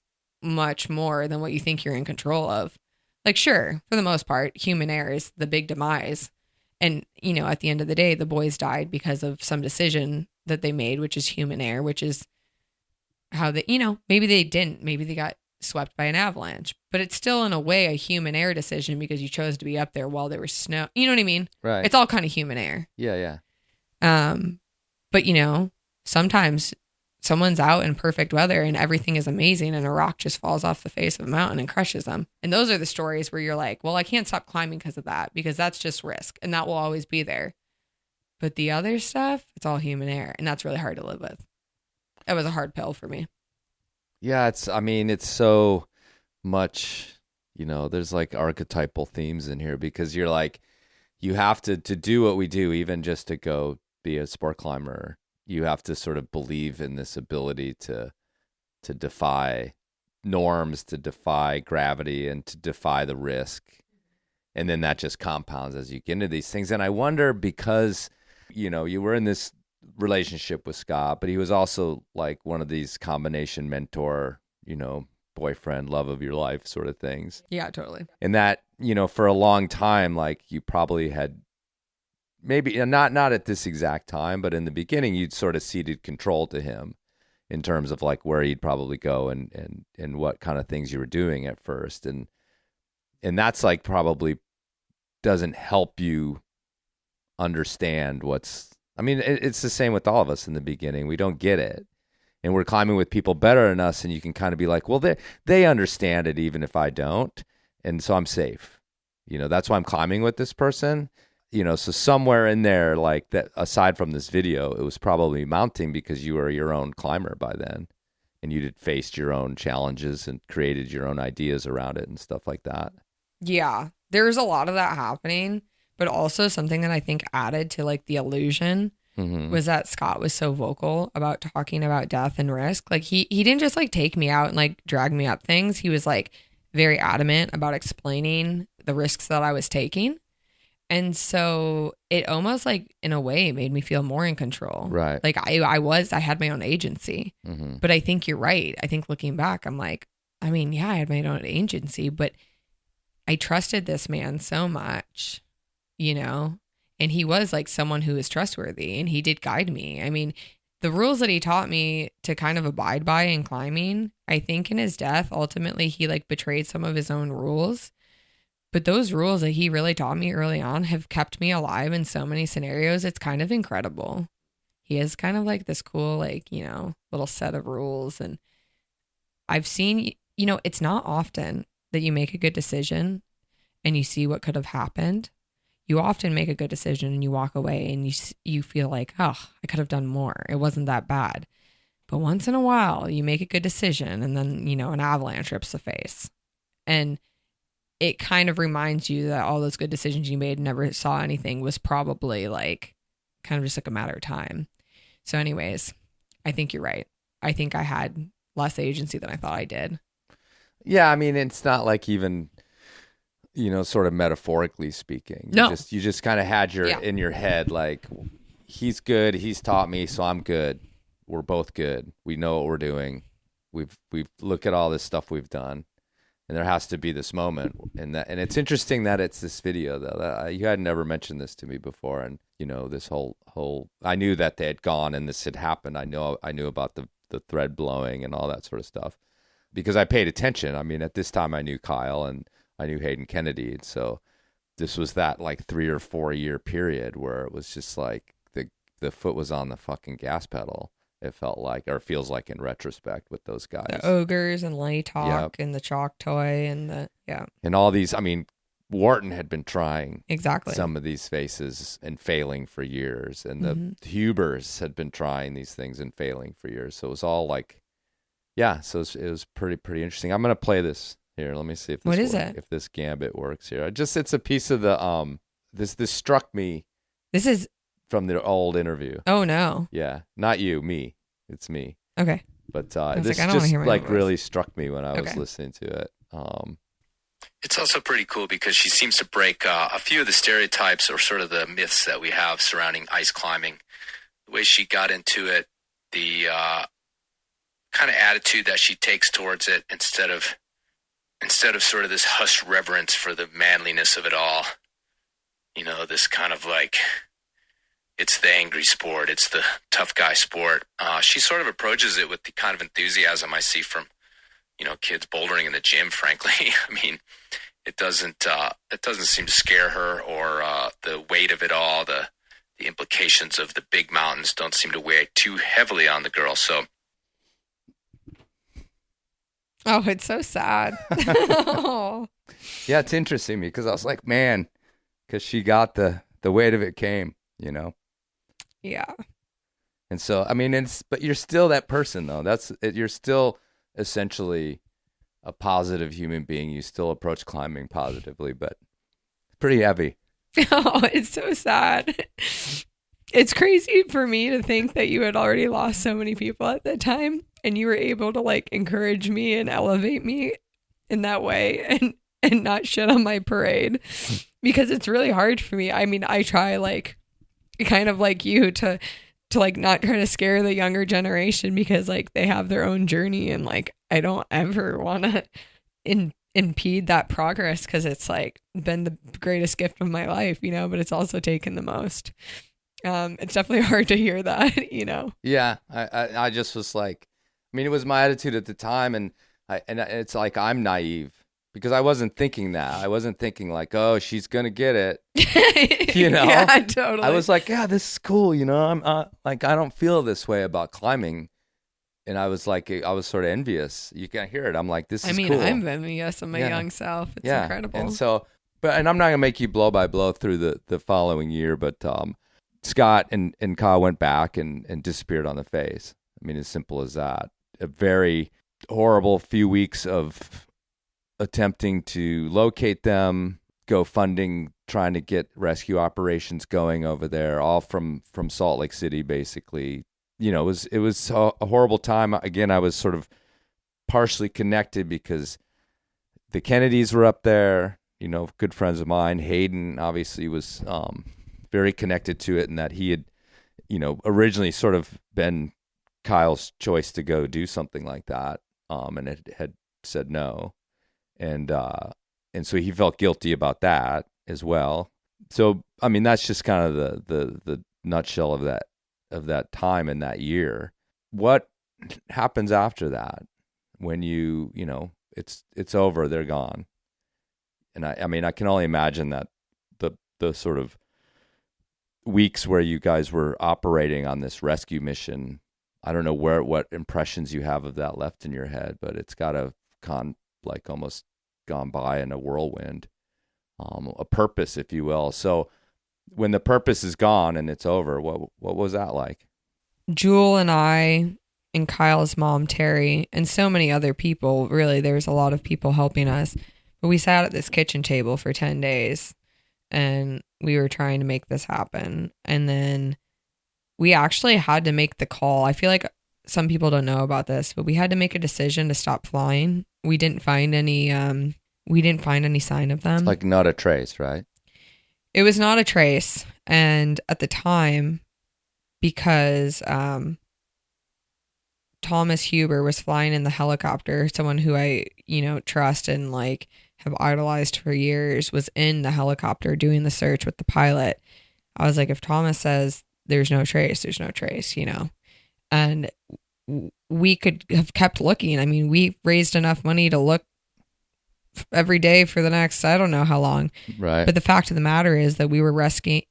much more than what you think you're in control of. Like, sure, for the most part, human error is the big demise. And, you know, at the end of the day, the boys died because of some decision that they made, which is human error, which is how they, you know, maybe they didn't. Maybe they got swept by an avalanche. But it's still, in a way, a human error decision because you chose to be up there while there was snow. You know what I mean? Right. It's all kind of human error. Yeah. But, you know, sometimes someone's out in perfect weather and everything is amazing and a rock just falls off the face of a mountain and crushes them. And those are the stories where you're like, well, I can't stop climbing because of that, because that's just risk and that will always be there. But the other stuff, it's all human error. And that's really hard to live with. That was a hard pill for me. Yeah, it's so much, you know, there's like archetypal themes in here because you're like, you have to do what we do, even just to go be a sport climber. You have to sort of believe in this ability to defy norms, to defy gravity, and to defy the risk. And then that just compounds as you get into these things. And I wonder, because, you know, you were in this relationship with Scott, but he was also like one of these combination mentor boyfriend, love of your life sort of things. Yeah, totally. And that, for a long time, like you probably had maybe not at this exact time, but in the beginning, you'd sort of ceded control to him in terms of like where he'd probably go and what kind of things you were doing at first. And that's like probably doesn't help you understand it's the same with all of us in the beginning. We don't get it. And we're climbing with people better than us, and you can kind of be like, well, they understand it even if I don't. And so I'm safe. That's why I'm climbing with this person. So somewhere in there, like that, aside from this video, it was probably mounting because you were your own climber by then. And you had faced your own challenges and created your own ideas around it and stuff like that. Yeah, there's a lot of that happening. But also something that I think added to like the illusion was that Scott was so vocal about talking about death and risk. Like he didn't just like take me out and like drag me up things. He was like very adamant about explaining the risks that I was taking. And so it almost like in a way made me feel more in control. Right. Like I had my own agency. But I think you're right. I think looking back, I'm like, I mean, yeah, I had my own agency, but I trusted this man so much. And he was like someone who was trustworthy, and he did guide me. I mean, the rules that he taught me to kind of abide by in climbing, I think in his death, ultimately he like betrayed some of his own rules. But those rules that he really taught me early on have kept me alive in so many scenarios. It's kind of incredible. He is kind of like this cool, like, little set of rules. And I've seen, it's not often that you make a good decision and you see what could have happened. You often make a good decision and you walk away and you feel like, oh, I could have done more. It wasn't that bad. But once in a while, you make a good decision and then, an avalanche rips the face. And it kind of reminds you that all those good decisions you made and never saw anything was probably like kind of just like a matter of time. So anyways, I think you're right. I think I had less agency than I thought I did. Yeah, I mean, it's not like even... sort of metaphorically speaking. You just kind of had in your head, like, he's good, he's taught me, so I'm good. We're both good. We know what we're doing. We've look at all this stuff we've done. And there has to be this moment. And it's interesting that it's this video, though. You had never mentioned this to me before. And, this whole I knew that they had gone and this had happened. I knew about the thread blowing and all that sort of stuff because I paid attention. I mean, at this time I knew Kyle and I knew Hayden Kennedy. And so this was that like 3 or 4 year period where it was just like the foot was on the fucking gas pedal. It felt like, or feels like in retrospect with those guys. The ogres and Light Hawk and the chalk toy and And all these, I mean, Wharton had been trying some of these faces and failing for years. And the Hubers had been trying these things and failing for years. So it was all like, so it was pretty interesting. I'm going to play this. Here, let me see if this if this gambit works here. It's a piece of the this struck me. This is from the old interview. Oh no. Yeah, not you, me. It's me. Okay. But this just like really struck me when I was listening to it. It's also pretty cool because she seems to break a few of the stereotypes or sort of the myths that we have surrounding ice climbing. The way she got into it, the kind of attitude that she takes towards it instead of sort of this hushed reverence for the manliness of it all, this kind of like, it's the angry sport, it's the tough guy sport. She sort of approaches it with the kind of enthusiasm I see from, kids bouldering in the gym, frankly. I mean, it doesn't seem to scare her or the weight of it all, the implications of the big mountains don't seem to weigh too heavily on the girl, so. Oh, it's so sad. Yeah, it's interesting because I was like, man, because she got the weight of it came, Yeah. And so, I mean, but you're still that person though. You're still essentially a positive human being. You still approach climbing positively, but it's pretty heavy. Oh, it's so sad. It's crazy for me to think that you had already lost so many people at that time and you were able to like encourage me and elevate me in that way and not shit on my parade because it's really hard for me. I mean, I try like kind of like you to like not try to scare the younger generation because like they have their own journey and like I don't ever want to impede that progress, because it's like been the greatest gift of my life, but it's also taken the most. It's definitely hard to hear that, Yeah, I just was like, I mean, it was my attitude at the time, and it's like I'm naive because I wasn't thinking that. I wasn't thinking like, oh, she's gonna get it, Yeah, totally. I was like, yeah, this is cool, I'm like, I don't feel this way about climbing, and I was like, I was sort of envious. You can't hear it. I'm like, this is cool. I'm envious of my young self. It's incredible. And so, and I'm not gonna make you blow by blow through the following year, but Scott and Kyle went back and disappeared on the face. I mean, as simple as that. A very horrible few weeks of attempting to locate them, go funding, trying to get rescue operations going over there, all from Salt Lake City, basically. It was a horrible time. Again, I was sort of partially connected because the Kennedys were up there, good friends of mine. Hayden obviously was very connected to it, and that he had, originally sort of been Kyle's choice to go do something like that, and it had said no, and so he felt guilty about that as well. So I mean, that's just kind of the nutshell of that time in that year. What happens after that when it's over, they're gone, and I mean, I can only imagine that the sort of weeks where you guys were operating on this rescue mission, I don't know what impressions you have of that left in your head, but it's got to almost gone by in a whirlwind, a purpose, if you will. So when the purpose is gone and it's over, what was that like? Jewel and I and Kyle's mom, Terry, and so many other people, really, there was a lot of people helping us, but we sat at this kitchen table for 10 days and we were trying to make this happen. And then we actually had to make the call. I feel like some people don't know about this, but we had to make a decision to stop flying. We didn't find any sign of them. It's like not a trace, right? It was not a trace. And at the time, because Thomas Huber was flying in the helicopter, someone who I, trust and like have idolized for years, was in the helicopter doing the search with the pilot. I was like, if Thomas says there's no trace, there's no trace, and we could have kept looking. I mean, we raised enough money to look every day for the next, I don't know how long. Right. But the fact of the matter is that we were risking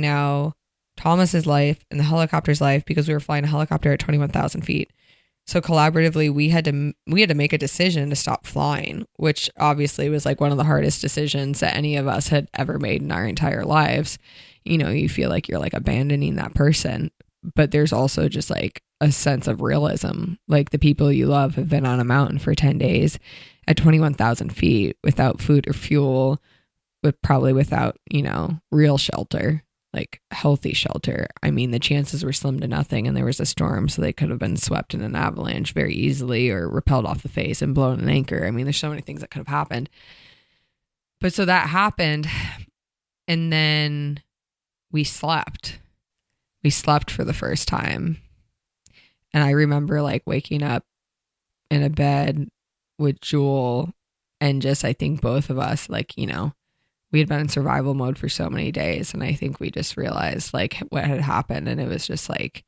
now Thomas's life and the helicopter's life, because we were flying a helicopter at 21,000 feet. So collaboratively, we had to make a decision to stop flying, which obviously was like one of the hardest decisions that any of us had ever made in our entire lives. You feel like you're like abandoning that person, but there's also just like a sense of realism. Like the people you love have been on a mountain for 10 days at 21,000 feet without food or fuel, without, real shelter, like healthy shelter. I mean, the chances were slim to nothing, and there was a storm, so they could have been swept in an avalanche very easily or repelled off the face and blown an anchor. I mean, there's so many things that could have happened. But so that happened, and then we slept. We slept for the first time. And I remember like waking up in a bed with Jewel, and just, I think both of us, like, we had been in survival mode for so many days. And I think we just realized like what had happened. And it was just like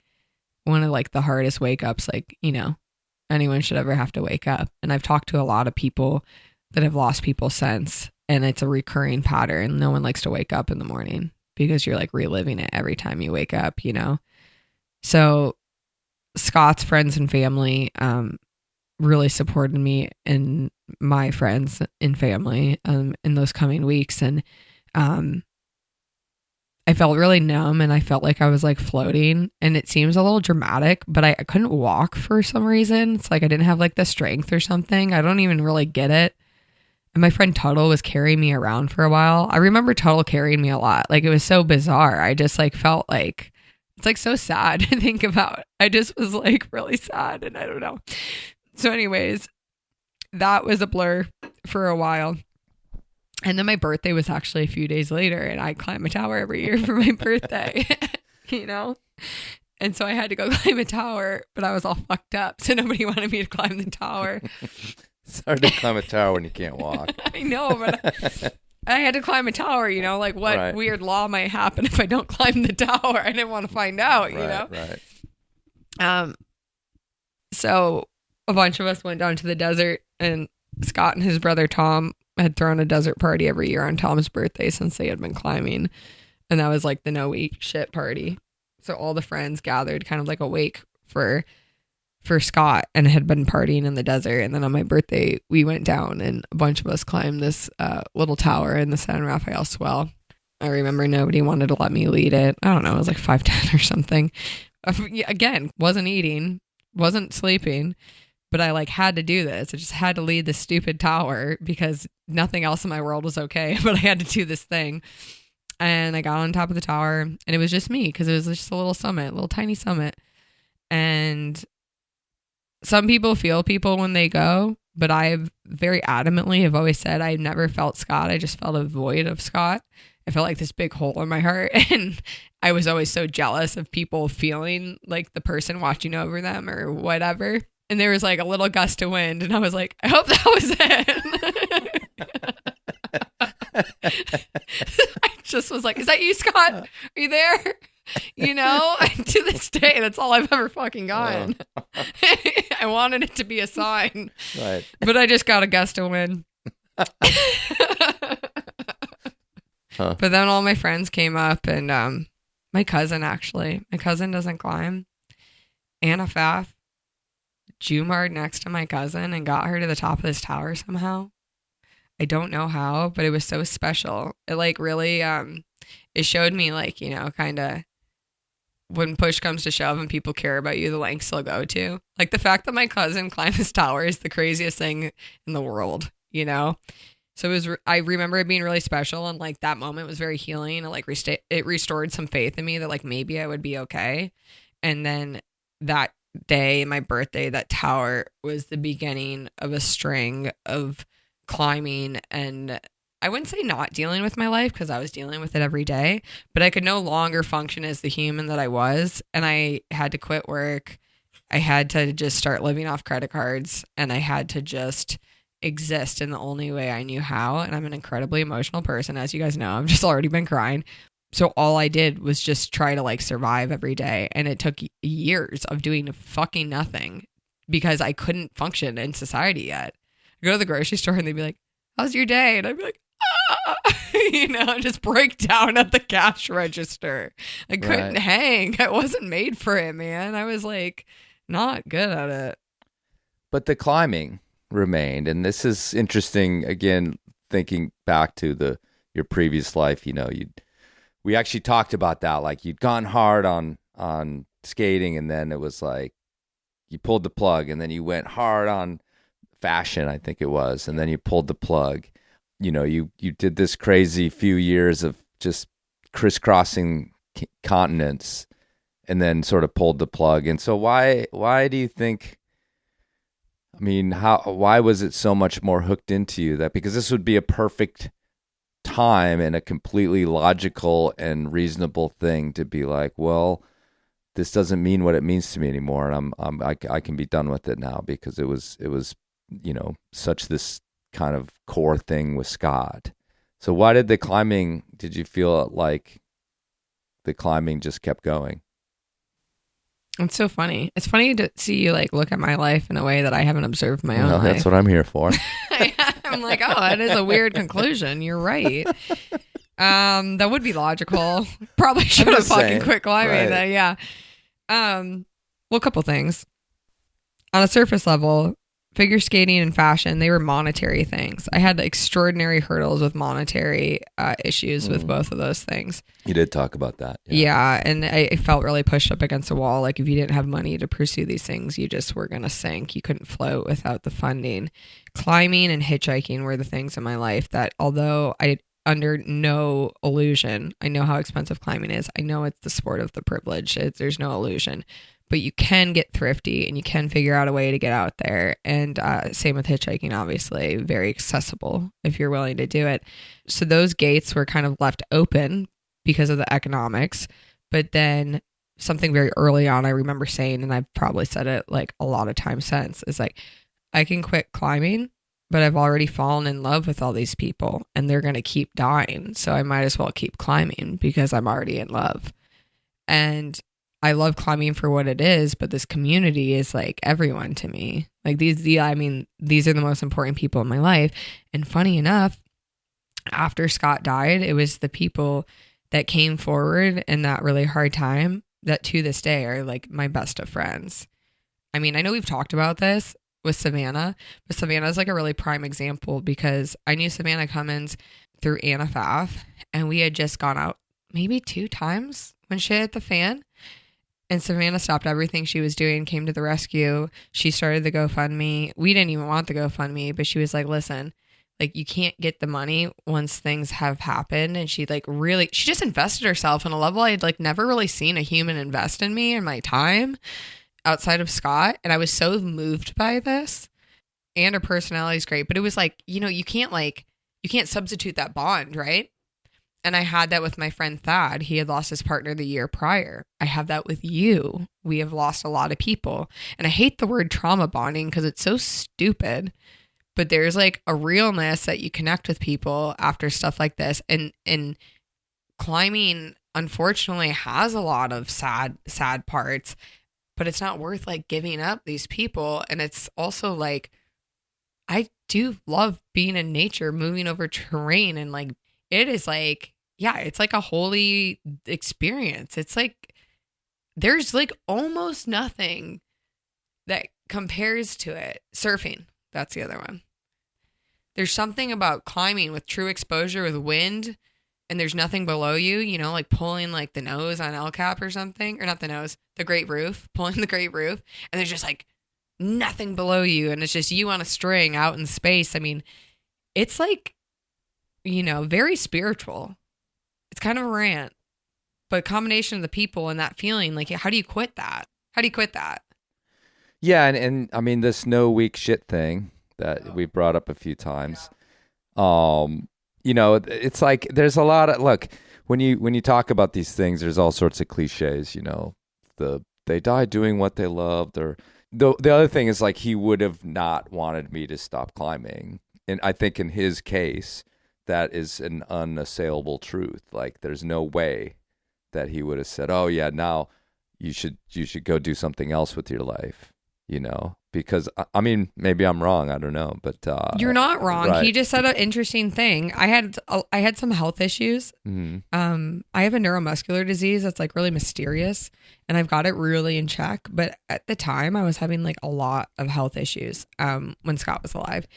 one of like the hardest wake ups, like, anyone should ever have to wake up. And I've talked to a lot of people that have lost people since, and it's a recurring pattern. No one likes to wake up in the morning because you're like reliving it every time you wake up, So Scott's friends and family really supported me and my friends and family in those coming weeks. And I felt really numb, and I felt like I was like floating, and it seems a little dramatic, but I couldn't walk for some reason. It's like I didn't have like the strength or something. I don't even really get it. And my friend Tuttle was carrying me around for a while. I remember Tuttle carrying me a lot. Like, it was so bizarre. I just like felt like, it's like so sad to think about. I just was like really sad, and I don't know. So anyways, that was a blur for a while. And then my birthday was actually a few days later, and I climb a tower every year for my birthday, And so I had to go climb a tower, but I was all fucked up. So nobody wanted me to climb the tower. It's hard to climb a tower when you can't walk. I know, but I had to climb a tower, you know, like what weird law might happen if I don't climb the tower. I didn't want to find out, you know? Right. So a bunch of us went down to the desert, and Scott and his brother Tom had thrown a desert party every year on Tom's birthday since they had been climbing. And that was like the no eat shit party. So all the friends gathered kind of like a wake for Scott and had been partying in the desert. And then on my birthday, we went down and a bunch of us climbed this little tower in the San Rafael swell. I remember nobody wanted to let me lead it. I don't know. It was like 5'10" or something. Again, wasn't eating, wasn't sleeping, but I like had to do this. I just had to lead this stupid tower because nothing else in my world was okay, but I had to do this thing. And I got on top of the tower, and it was just me because it was just a little summit, a little tiny summit. And some people feel people when they go, but I very adamantly have always said I've never felt Scott. I just felt a void of Scott. I felt like this big hole in my heart. And I was always so jealous of people feeling like the person watching over them or whatever. And there was like a little gust of wind, and I was like, I hope that was it. I just was like, is that you, Scott? Are you there? You know, to this day, that's all I've ever fucking gotten. I wanted it to be a sign. Right. But I just got a gust of wind. But then all my friends came up, and my cousin doesn't climb. Anna Pfaff Jumarred next to my cousin and got her to the top of this tower somehow. I don't know how, but it was so special. It like really, it showed me like, you know, kind of when push comes to shove and people care about you, the lengths they'll go to. Like the fact that my cousin climbed this tower is the craziest thing in the world, you know? So it was, I remember it being really special, and like that moment was very healing. It like it restored some faith in me that like maybe I would be okay. And then that day, my birthday, that tower was the beginning of a string of climbing, and I wouldn't say not dealing with my life because I was dealing with it every day, but I could no longer function as the human that I was, and I had to quit work. I had to just start living off credit cards, and I had to just exist in the only way I knew how. And I'm an incredibly emotional person, as you guys know. I've just already been crying. So all I did was just try to like survive every day. And it took years of doing fucking nothing because I couldn't function in society yet. I go to the grocery store and they'd be like, how's your day? And I'd be like, you know, just break down at the cash register. I couldn't hang. I wasn't made for it, man. I was like not good at it. But the climbing remained. And this is interesting, again, thinking back to your previous life, you know, we actually talked about that. Like you'd gone hard on skating, and then it was like you pulled the plug, and then you went hard on fashion, I think it was, and then you pulled the plug. You know, you did this crazy few years of just crisscrossing continents, and then sort of pulled the plug. And so why do you think? I mean, why was it so much more hooked into you? That because this would be a perfect time and a completely logical and reasonable thing to be like, well, this doesn't mean what it means to me anymore, and I can be done with it now because it was you know, such this kind of core thing with Scott. So why did you feel like the climbing just kept going? It's so funny. It's funny to see you like look at my life in a way that I haven't observed my own life. That's what I'm here for. I'm like, oh, that is a weird conclusion. You're right. That would be logical. Probably should have fucking quit climbing then. Yeah. Well, a couple things. On a surface level, figure skating and fashion, they were monetary things. I had extraordinary hurdles with monetary issues with both of those things. You did talk about that. Yeah, and I felt really pushed up against a wall. Like if you didn't have money to pursue these things, you just were going to sink. You couldn't float without the funding. Climbing and hitchhiking were the things in my life that, although I under no illusion, I know how expensive climbing is. I know it's the sport of the privileged. There's no illusion. But you can get thrifty and you can figure out a way to get out there. And same with hitchhiking, obviously, very accessible if you're willing to do it. So those gates were kind of left open because of the economics. But then something very early on I remember saying, and I've probably said it like a lot of times since, is like, I can quit climbing, but I've already fallen in love with all these people and they're going to keep dying. So I might as well keep climbing because I'm already in love. And I love climbing for what it is, but this community is like everyone to me. Like these are the most important people in my life. And funny enough, after Scott died, it was the people that came forward in that really hard time that to this day are like my best of friends. I mean, I know we've talked about this with Savannah, but Savannah is like a really prime example because I knew Savannah Cummins through Anna Pfaff, and we had just gone out maybe 2 times when shit hit the fan. And Savannah stopped everything she was doing, came to the rescue. She started the GoFundMe. We didn't even want the GoFundMe, but she was like, listen, like you can't get the money once things have happened. And she just invested herself on a level I'd like never really seen a human invest in me and my time outside of Scott. And I was so moved by this, and her personality is great, but it was like, you can't substitute that bond, right? And I had that with my friend Thad. He had lost his partner the year prior. I have that with you. We have lost a lot of people. And I hate the word trauma bonding because it's so stupid. But there's like a realness that you connect with people after stuff like this. And climbing, unfortunately, has a lot of sad parts. But it's not worth like giving up these people. And it's also like, I do love being in nature, moving over terrain. And like, it is like, yeah, it's like a holy experience. It's like, there's like almost nothing that compares to it. Surfing, that's the other one. There's something about climbing with true exposure with wind, and there's nothing below you, like pulling like the nose on El Cap or something, or not the nose, the Great Roof, pulling the Great Roof. And there's just like nothing below you. And it's just you on a string out in space. I mean, it's like, very spiritual. It's kind of a rant, but a combination of the people and that feeling, like, how do you quit that? Yeah. And I mean, this no weak shit thing that we've brought up a few times, it's like, there's a lot of, look, when you talk about these things, there's all sorts of cliches, they died doing what they loved, or the other thing is like, he would have not wanted me to stop climbing. And I think in his case, that is an unassailable truth. Like, there's no way that he would have said, oh yeah, now you should go do something else with your life, because I mean, maybe I'm wrong. I don't know, but you're not wrong. Right. He just said an interesting thing. I had some health issues. Mm-hmm. I have a neuromuscular disease that's like really mysterious, and I've got it really in check. But at the time, I was having like a lot of health issues when Scott was alive.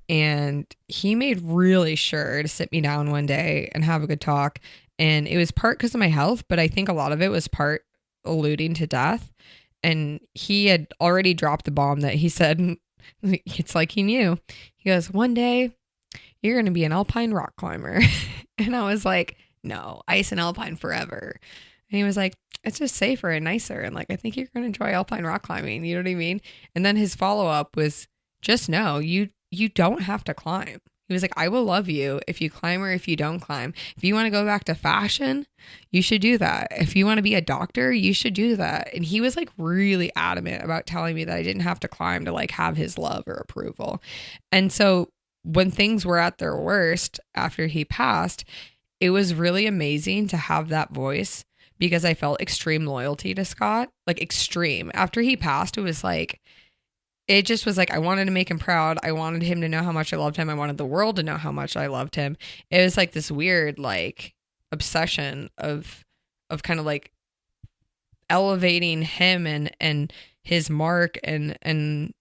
And he made really sure to sit me down one day and have a good talk. And it was part because of my health, but I think a lot of it was part alluding to death. And he had already dropped the bomb that he said, it's like he knew. He goes, one day you're going to be an alpine rock climber. And I was like, no, ice and alpine forever. And he was like, it's just safer and nicer. And like, I think you're going to enjoy alpine rock climbing. You know what I mean? And then his follow-up was, just know you don't have to climb. He was like, I will love you if you climb or if you don't climb. If you want to go back to fashion, you should do that. If you want to be a doctor, you should do that. And he was like really adamant about telling me that I didn't have to climb to like have his love or approval. And so when things were at their worst after he passed, it was really amazing to have that voice because I felt extreme loyalty to Scott, like extreme. After he passed, it was like, it just was like, I wanted to make him proud. I wanted him to know how much I loved him. I wanted the world to know how much I loved him. It was like this weird, like, obsession of kind of like elevating him and his mark. And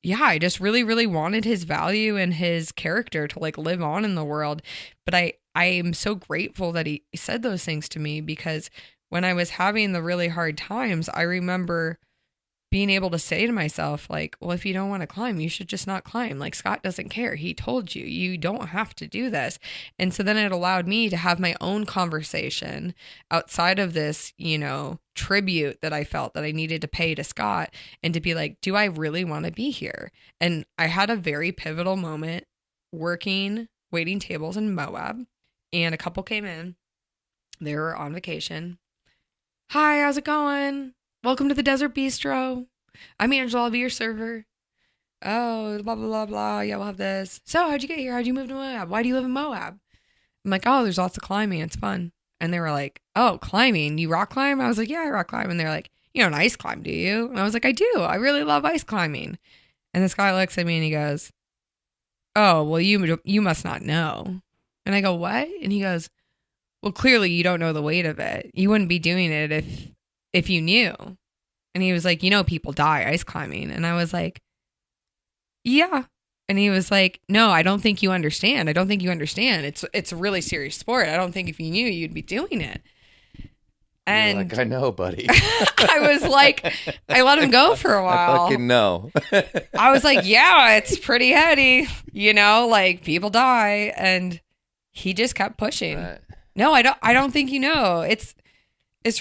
yeah, I just really, really wanted his value and his character to like live on in the world. But I am so grateful that he said those things to me, because when I was having the really hard times, I remember being able to say to myself, like, well, if you don't want to climb, you should just not climb. Like, Scott doesn't care. He told you, you don't have to do this. And so then it allowed me to have my own conversation outside of this, tribute that I felt that I needed to pay to Scott, and to be like, do I really want to be here? And I had a very pivotal moment waiting tables in Moab, and a couple came in. They were on vacation. Hi, how's it going? Welcome to the Desert Bistro. I'm Angela, I'll be your server. Oh, blah, blah, blah, blah. Yeah, we'll have this. So, how'd you get here? How'd you move to Moab? Why do you live in Moab? I'm like, oh, there's lots of climbing. It's fun. And they were like, oh, climbing? You rock climb? I was like, yeah, I rock climb. And they're like, you don't ice climb, do you? And I was like, I do. I really love ice climbing. And this guy looks at me and he goes, oh, well, you must not know. And I go, what? And he goes, well, clearly you don't know the weight of it. You wouldn't be doing it if you knew. And he was like, you know, people die ice climbing. And I was like, yeah. And he was like, no, I don't think you understand. I don't think you understand. It's a really serious sport. I don't think if you knew, you'd be doing it. And you're like, I know, buddy. I was like, I let him go for a while. I fucking know. I was like, yeah, it's pretty heady. You know, like people die. And he just kept pushing. Right. No, I don't think you know. It's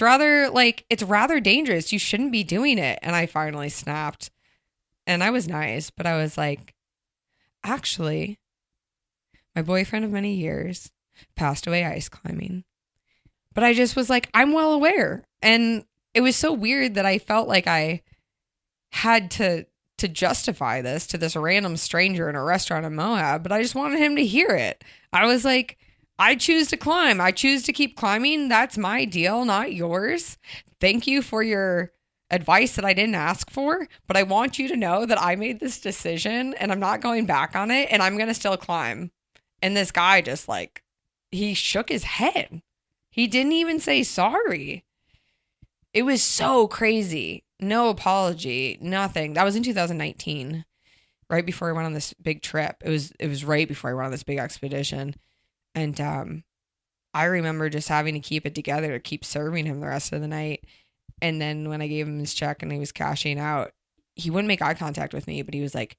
rather dangerous. You shouldn't be doing it. And I finally snapped. And I was nice, but I was like, actually, my boyfriend of many years passed away ice climbing. But I just was like, I'm well aware. And it was so weird that I felt like I had to justify this to this random stranger in a restaurant in Moab, but I just wanted him to hear it. I was like, I choose to climb. I choose to keep climbing. That's my deal, not yours. Thank you for your advice that I didn't ask for, but I want you to know that I made this decision and I'm not going back on it and I'm going to still climb. And this guy just like, he shook his head. He didn't even say sorry. It was so crazy. No apology, nothing. That was in 2019, right before I went on this big trip. It was right before I went on this big expedition. And I remember just having to keep it together to keep serving him the rest of the night. And then when I gave him his check and he was cashing out, he wouldn't make eye contact with me, but he was like,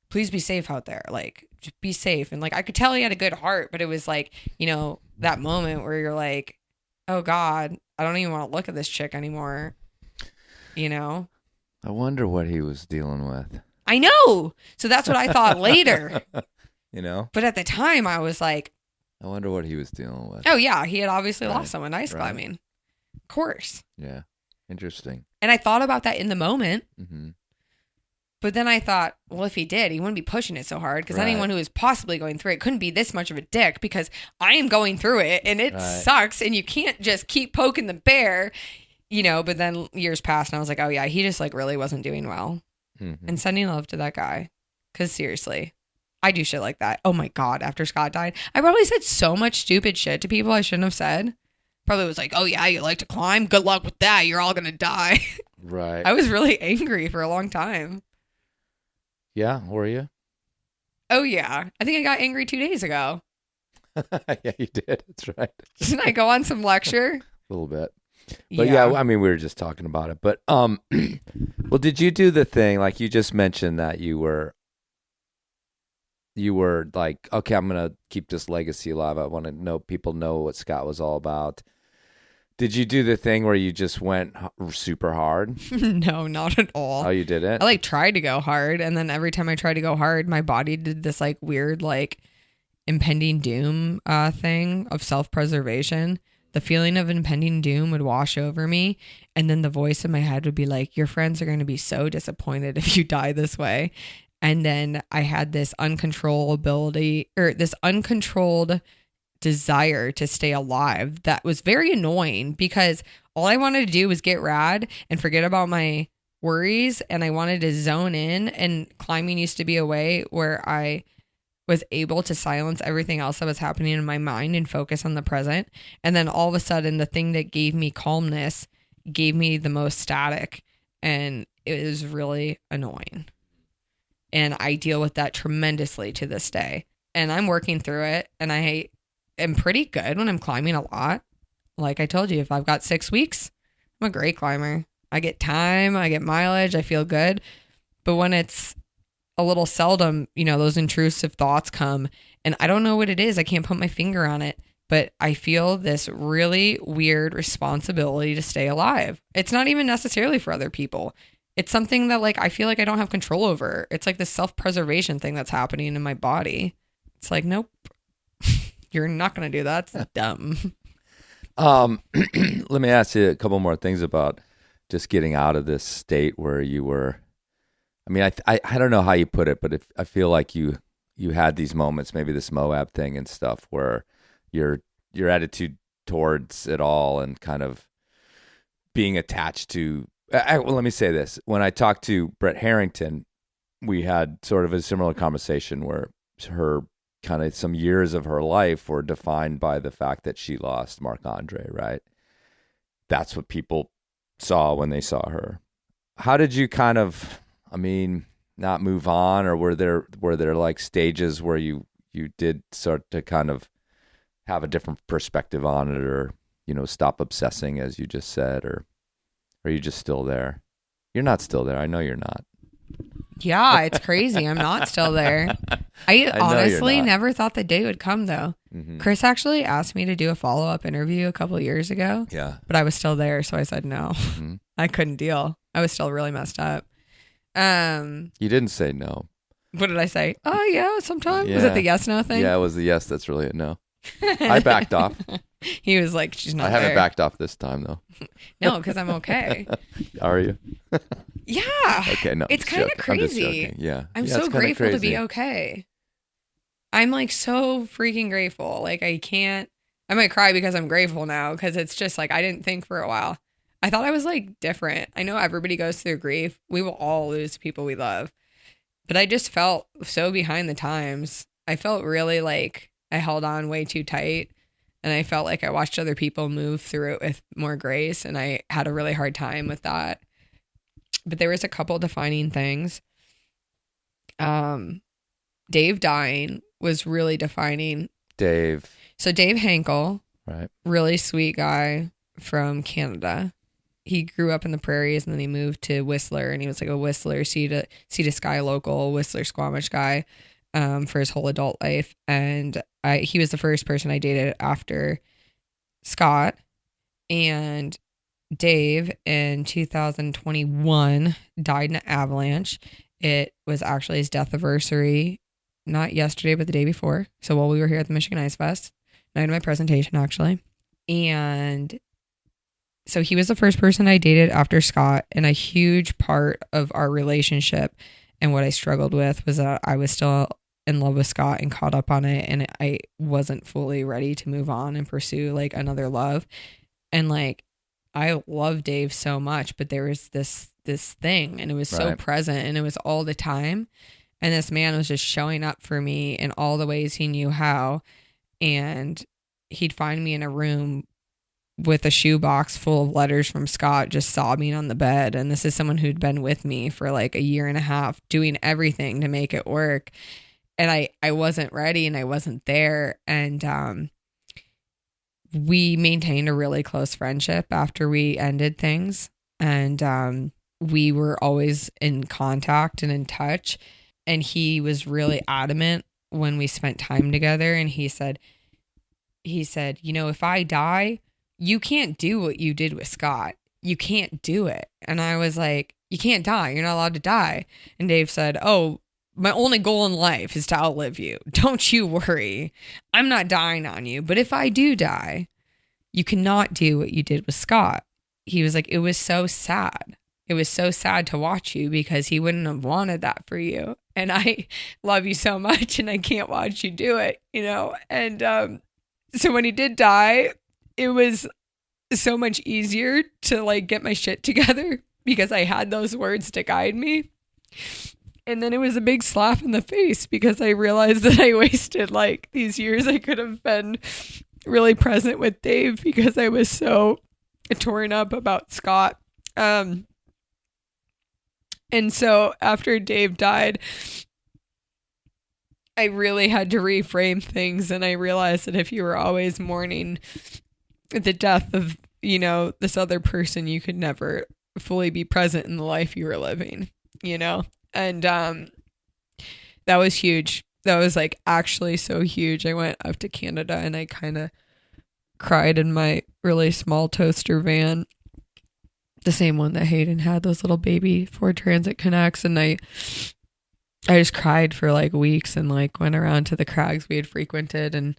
please be safe out there. Like, just be safe. And like, I could tell he had a good heart, but it was like, you know, that moment where you're like, oh God, I don't even want to look at this chick anymore. You know? I wonder what he was dealing with. I know. So that's what I thought later. You know? But at the time I was like, I wonder what he was dealing with. oh yeah, he had obviously lost someone ice climbing. Of course. Yeah. Interesting. And I thought about that in the moment. Mm-hmm. But then I thought, well, if he did, he wouldn't be pushing it so hard because anyone who is possibly going through it couldn't be this much of a dick because I am going through it and it sucks and you can't just keep poking the bear, you know. But then years passed and I was like, oh yeah, he just like really wasn't doing well. Mm-hmm. And sending love to that guy because seriously, I do shit like that. Oh my God, after Scott died, I probably said so much stupid shit to people I shouldn't have said. Probably was like, oh yeah, you like to climb? Good luck with that. You're all going to die. Right. I was really angry for a long time. Yeah, were you? Oh yeah. I think I got angry 2 days ago. Yeah, you did. That's right. Didn't I go on some lecture? A little bit. But yeah, I mean, we were just talking about it. But well, did you do the thing like you just mentioned that you were like, okay, I'm going to keep this legacy alive. I want to know people know what Scott was all about. Did you do the thing where you just went super hard? No, not at all. Oh, you didn't? I like tried to go hard. And then every time I tried to go hard, my body did this like weird, like impending doom thing of self-preservation. The feeling of impending doom would wash over me. And then the voice in my head would be like, your friends are going to be so disappointed if you die this way. And then I had this uncontrolled desire to stay alive that was very annoying because all I wanted to do was get rad and forget about my worries. And I wanted to zone in, and climbing used to be a way where I was able to silence everything else that was happening in my mind and focus on the present. And then all of a sudden, the thing that gave me calmness gave me the most static, and it was really annoying. And I deal with that tremendously to this day. And I'm working through it, and I am pretty good when I'm climbing a lot. Like I told you, if I've got 6 weeks, I'm a great climber. I get time, I get mileage, I feel good. But when it's a little seldom, you know, those intrusive thoughts come, and I don't know what it is. I can't put my finger on it, but I feel this really weird responsibility to stay alive. It's not even necessarily for other people. It's something that like I feel like I don't have control over. It's like this self-preservation thing that's happening in my body. It's like, nope, you're not going to do that. It's dumb. Let me ask you a couple more things about just getting out of this state where you were. I mean, I don't know how you put it, but I feel like you had these moments, maybe this Moab thing and stuff, where your attitude towards it all and kind of being attached to. Well, let me say this: when I talked to Brett Harrington, we had sort of a similar conversation where her kind of some years of her life were defined by the fact that she lost Marc-Andre, right? That's what people saw when they saw her. How did you kind of, I mean, not move on, or were there like stages where you did start to kind of have a different perspective on it, or, you know, stop obsessing, as you just said, or are you just still there? You're not still there. I know you're not. Yeah, it's crazy. I'm not still there. I honestly never thought the day would come, though. Mm-hmm. Chris actually asked me to do a follow-up interview a couple of years ago. Yeah. But I was still there, so I said no. Mm-hmm. I couldn't deal. I was still really messed up. You didn't say no. What did I say? Oh, yeah, sometimes. Yeah. Was it the yes-no thing? Yeah, it was the yes. That's really a no. I backed off. He was like, she's not I haven't backed off this time, though. No, because I'm okay. Are you? Yeah. Okay, no. It's kind of crazy. Yeah. I'm so grateful to be okay. I'm like so freaking grateful. Like I might cry because I'm grateful now, because it's just like I didn't think for a while. I thought I was like different. I know everybody goes through grief. We will all lose people we love. But I just felt so behind the times. I felt really like I held on way too tight. And I felt like I watched other people move through it with more grace. And I had a really hard time with that. But there was a couple defining things. Dave dying was really defining. Dave. So Dave Hankel, right? Really sweet guy from Canada. He grew up in the prairies and then he moved to Whistler, and he was like a Whistler, Sea to Sky local, Whistler Squamish guy for his whole adult life. And he was the first person I dated after Scott. And Dave in 2021 died in an avalanche. It was actually his death anniversary, not yesterday, but the day before. So while we were here at the Michigan Ice Fest, night of my presentation, actually. And so he was the first person I dated after Scott. And a huge part of our relationship and what I struggled with was that I was still in love with Scott and caught up on it. And I wasn't fully ready to move on and pursue like another love. And like, I love Dave so much, but there was this thing, and it was so present, and it was all the time. And this man was just showing up for me in all the ways he knew how. And he'd find me in a room with a shoebox full of letters from Scott, just sobbing on the bed. And this is someone who'd been with me for like a year and a half, doing everything to make it work. And I wasn't ready, and I wasn't there. And we maintained a really close friendship after we ended things. And we were always in contact and in touch. And he was really adamant when we spent time together. And he said, you know, if I die, you can't do what you did with Scott. You can't do it. And I was like, you can't die. You're not allowed to die. And Dave said, oh, my only goal in life is to outlive you. Don't you worry. I'm not dying on you. But if I do die, you cannot do what you did with Scott. He was like, it was so sad. It was so sad to watch you, because he wouldn't have wanted that for you. And I love you so much, and I can't watch you do it, you know? And so when he did die, it was so much easier to like get my shit together, because I had those words to guide me. And then it was a big slap in the face, because I realized that I wasted like these years I could have been really present with Dave, because I was so torn up about Scott. And so after Dave died, I really had to reframe things. And I realized that if you were always mourning the death of, you know, this other person, you could never fully be present in the life you were living, you know? And that was huge. That was like actually so huge. I went up to Canada and I kind of cried in my really small toaster van, the same one that Hayden had, those little baby Ford Transit Connects. And I just cried for like weeks, and like went around to the crags we had frequented and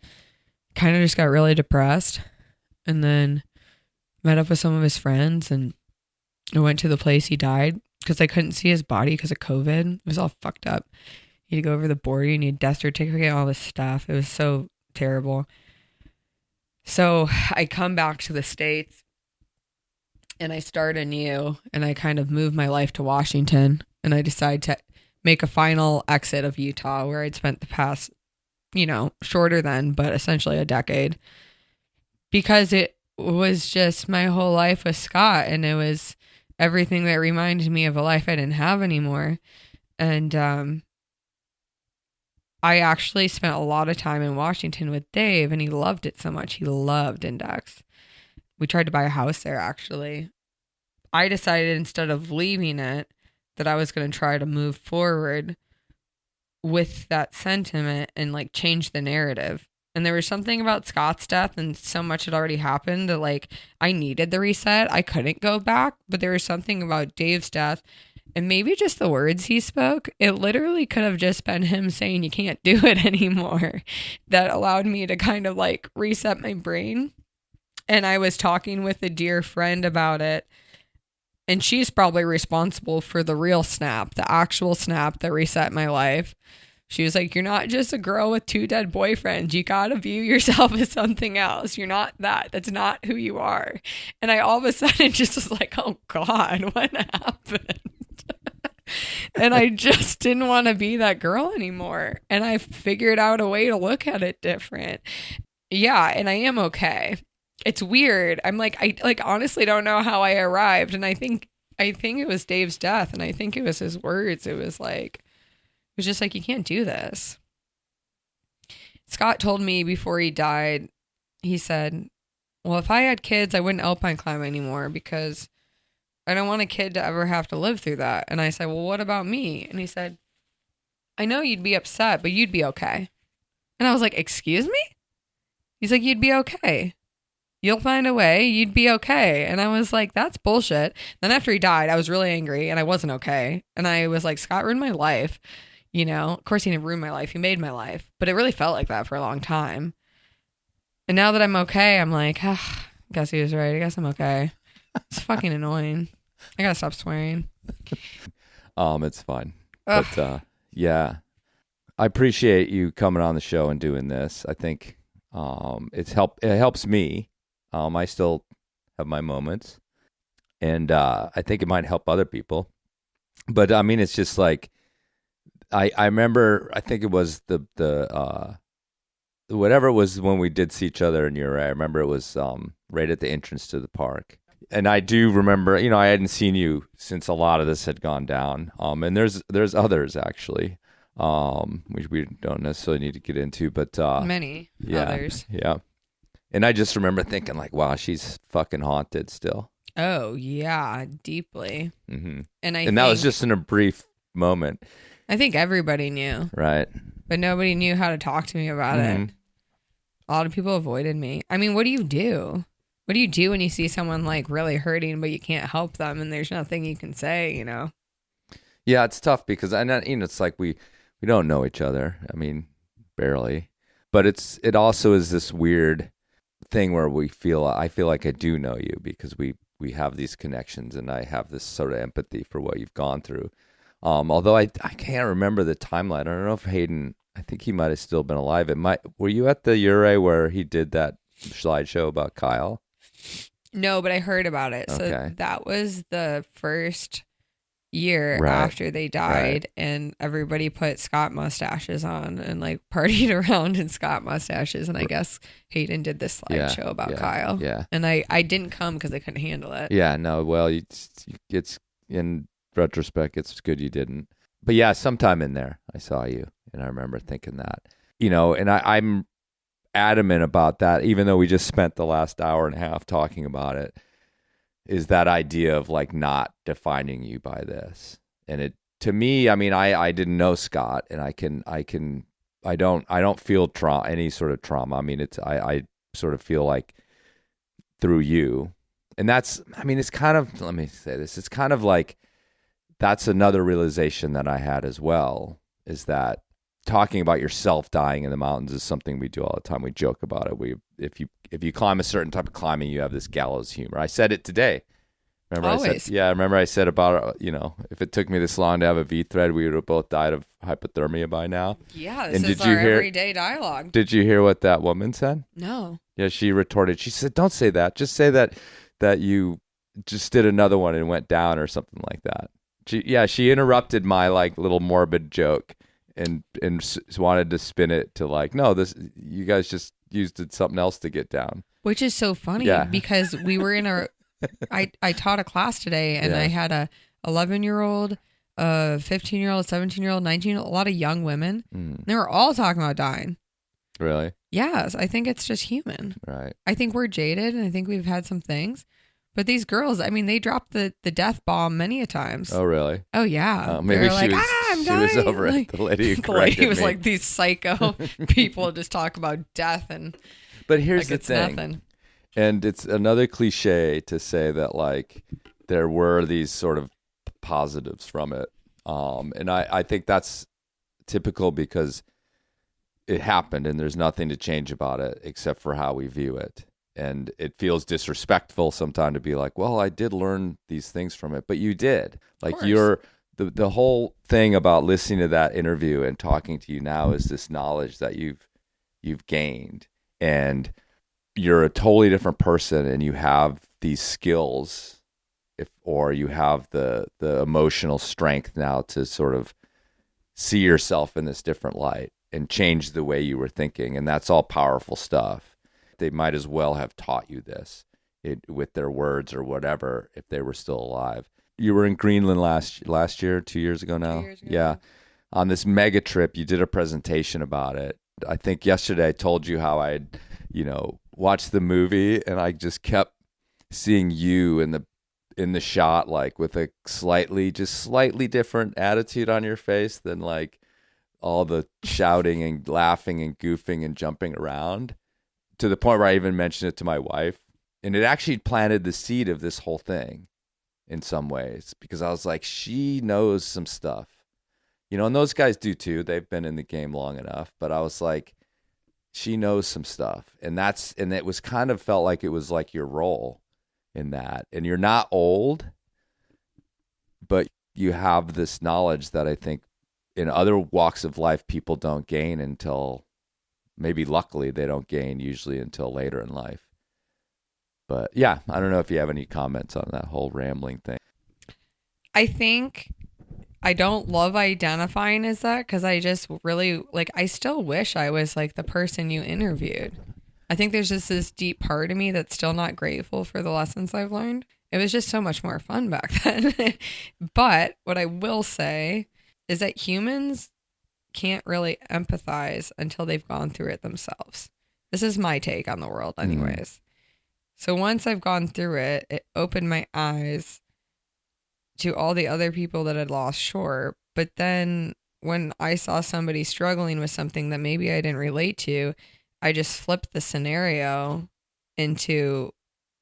kind of just got really depressed. and then met up with some of his friends, and I went to the place he died because I couldn't see his body because of COVID. It was all fucked up. You had to go over the border, you need a death certificate, all this stuff. It was so terrible. So I come back to the States and I start anew, and I kind of move my life to Washington, and I decide to make a final exit of Utah, where I'd spent the past, shorter than, but essentially a decade, because it was just my whole life with Scott, and it was everything that reminded me of a life I didn't have anymore. And I actually spent a lot of time in Washington with Dave, and he loved it so much. He loved Index. We tried to buy a house there, actually. I decided, instead of leaving it, that I was going to try to move forward with that sentiment and like change the narrative. And there was something about Scott's death, and so much had already happened that like I needed the reset. I couldn't go back, but there was something about Dave's death, and maybe just the words he spoke. It literally could have just been him saying you can't do it anymore, that allowed me to kind of like reset my brain. And I was talking with a dear friend about it, and she's probably responsible for the real snap, the actual snap that reset my life. She was like, you're not just a girl with 2 dead boyfriends. You got to view yourself as something else. You're not that. That's not who you are. And I all of a sudden just was like, oh God, what happened? And I just didn't want to be that girl anymore. And I figured out a way to look at it different. Yeah, and I am okay. It's weird. I'm like, I honestly don't know how I arrived. And I think it was Dave's death, and I think it was his words. It was just like, you can't do this. Scott told me before he died, he said, well, if I had kids, I wouldn't alpine climb anymore because I don't want a kid to ever have to live through that. And I said, well, what about me? And he said, I know you'd be upset, but you'd be okay. And I was like, excuse me? He's like, you'd be okay. You'll find a way. You'd be okay. And I was like, that's bullshit. Then after he died, I was really angry, and I wasn't okay. And I was like, Scott ruined my life. Of course he didn't ruin my life. He made my life. But it really felt like that for a long time. And now that I'm okay, I'm like, I guess he was right. I guess I'm okay. It's fucking annoying. I gotta stop swearing. It's fine. Ugh. But yeah, I appreciate you coming on the show and doing this. I think it helps me. I still have my moments, and I think it might help other people. But I mean, it's just like I remember. I think it was the whatever it was when we did see each other in Uray. I remember it was right at the entrance to the park. And I do remember, I hadn't seen you since a lot of this had gone down. And there's others actually, which we don't necessarily need to get into, but many others. Yeah. And I just remember thinking like, wow, she's fucking haunted still. Oh yeah, deeply. Mm-hmm. And that was just in a brief moment. I think everybody knew, right? But nobody knew how to talk to me about it. A lot of people avoided me. I mean, what do you do? What do you do when you see someone like really hurting, but you can't help them, and there's nothing you can say, Yeah, it's tough because it's like we don't know each other. I mean, barely. But it also is this weird thing where I feel like I do know you because we have these connections, and I have this sort of empathy for what you've gone through. Although I can't remember the timeline. I don't know if Hayden. I think he might have still been alive. Were you at the Uray where he did that slideshow about Kyle? No, but I heard about it. Okay. So that was the first year Right. after they died, and everybody put Scott mustaches on and like partied around in Scott mustaches. And I guess Hayden did this slideshow about Kyle. Yeah. And I didn't come because I couldn't handle it. Yeah, no, well, it's in retrospect, it's good you didn't. But yeah, sometime in there, I saw you, and I remember thinking that, and I'm adamant about that, even though we just spent the last hour and a half talking about it, is that idea of like not defining you by this. And it, to me, I mean, I didn't know Scott, and I don't feel any sort of trauma. I mean, I sort of feel like through you, and that's, I mean, it's kind of, let me say this, it's kind of like, that's another realization that I had as well, is that talking about yourself dying in the mountains is something we do all the time. We joke about it. if you climb a certain type of climbing, you have this gallows humor. I said it today. Remember Always. I said about, if it took me this long to have a V-thread, we would have both died of hypothermia by now. Yeah, this is our everyday dialogue. Did you hear what that woman said? No. Yeah, she retorted. She said, don't say that. Just say that you just did another one and went down or something like that. She interrupted my like little morbid joke and wanted to spin it to like, no, you guys just used something else to get down. Which is so funny because we were in I taught a class today and I had a 11-year-old, a 15-year-old, 17-year-old, 19-year-old, a lot of young women. They were all talking about dying. Really? Yes, I think it's just human. Right. I think we're jaded and I think we've had some things. But these girls, I mean, they dropped the death bomb many a times. Oh, really? Oh, yeah. Maybe like, I'm dying. Was over it. The lady who corrected he was me. like these psycho people just talk about death and But here's like the thing. Nothing. And it's another cliche to say that like there were these sort of positives from it. And I think that's typical because it happened and there's nothing to change about it except for how we view it. And it feels disrespectful sometimes to be like, well, I did learn these things from it, but you did. Like the whole thing about listening to that interview and talking to you now is this knowledge that you've gained, and you're a totally different person, and you have these skills, or you have the emotional strength now to sort of see yourself in this different light and change the way you were thinking, and that's all powerful stuff. They might as well have taught you this with their words or whatever if they were still alive. You were in Greenland last year, 2 years ago now? 2 years ago. Yeah. On this mega trip, you did a presentation about it. I think yesterday I told you how I watched the movie and I just kept seeing you in the shot, like with a slightly different attitude on your face than like all the shouting and laughing and goofing and jumping around, to the point where I even mentioned it to my wife. And it actually planted the seed of this whole thing in some ways, because I was like, she knows some stuff, and those guys do too. They've been in the game long enough, but I was like, she knows some stuff. And it was kind of felt like it was like your role in that. And you're not old, but you have this knowledge that I think in other walks of life, people don't gain until, maybe luckily they don't gain usually until later in life. But yeah, I don't know if you have any comments on that whole rambling thing. I think I don't love identifying as that because I just really, I still wish I was like the person you interviewed. I think there's just this deep part of me that's still not grateful for the lessons I've learned. It was just so much more fun back then. But what I will say is that humans can't really empathize until they've gone through it themselves. This is my take on the world anyways. So once I've gone through it, it opened my eyes to all the other people that had lost shore. But then when I saw somebody struggling with something that maybe I didn't relate to, I just flipped the scenario into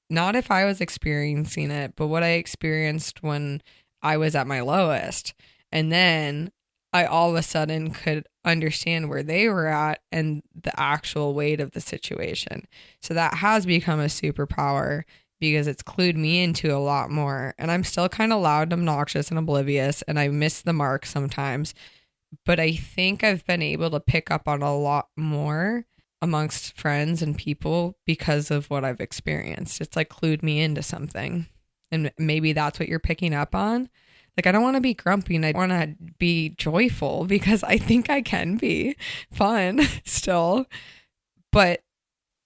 not if I was experiencing it, but what I experienced when I was at my lowest. And then I all of a sudden could understand where they were at and the actual weight of the situation. So that has become a superpower because it's clued me into a lot more. And I'm still kind of loud and obnoxious and oblivious, and I miss the mark sometimes. But I think I've been able to pick up on a lot more amongst friends and people because of what I've experienced. It's like clued me into something. And maybe that's what you're picking up on. Like, I don't want to be grumpy and I want to be joyful because I think I can be fun still. But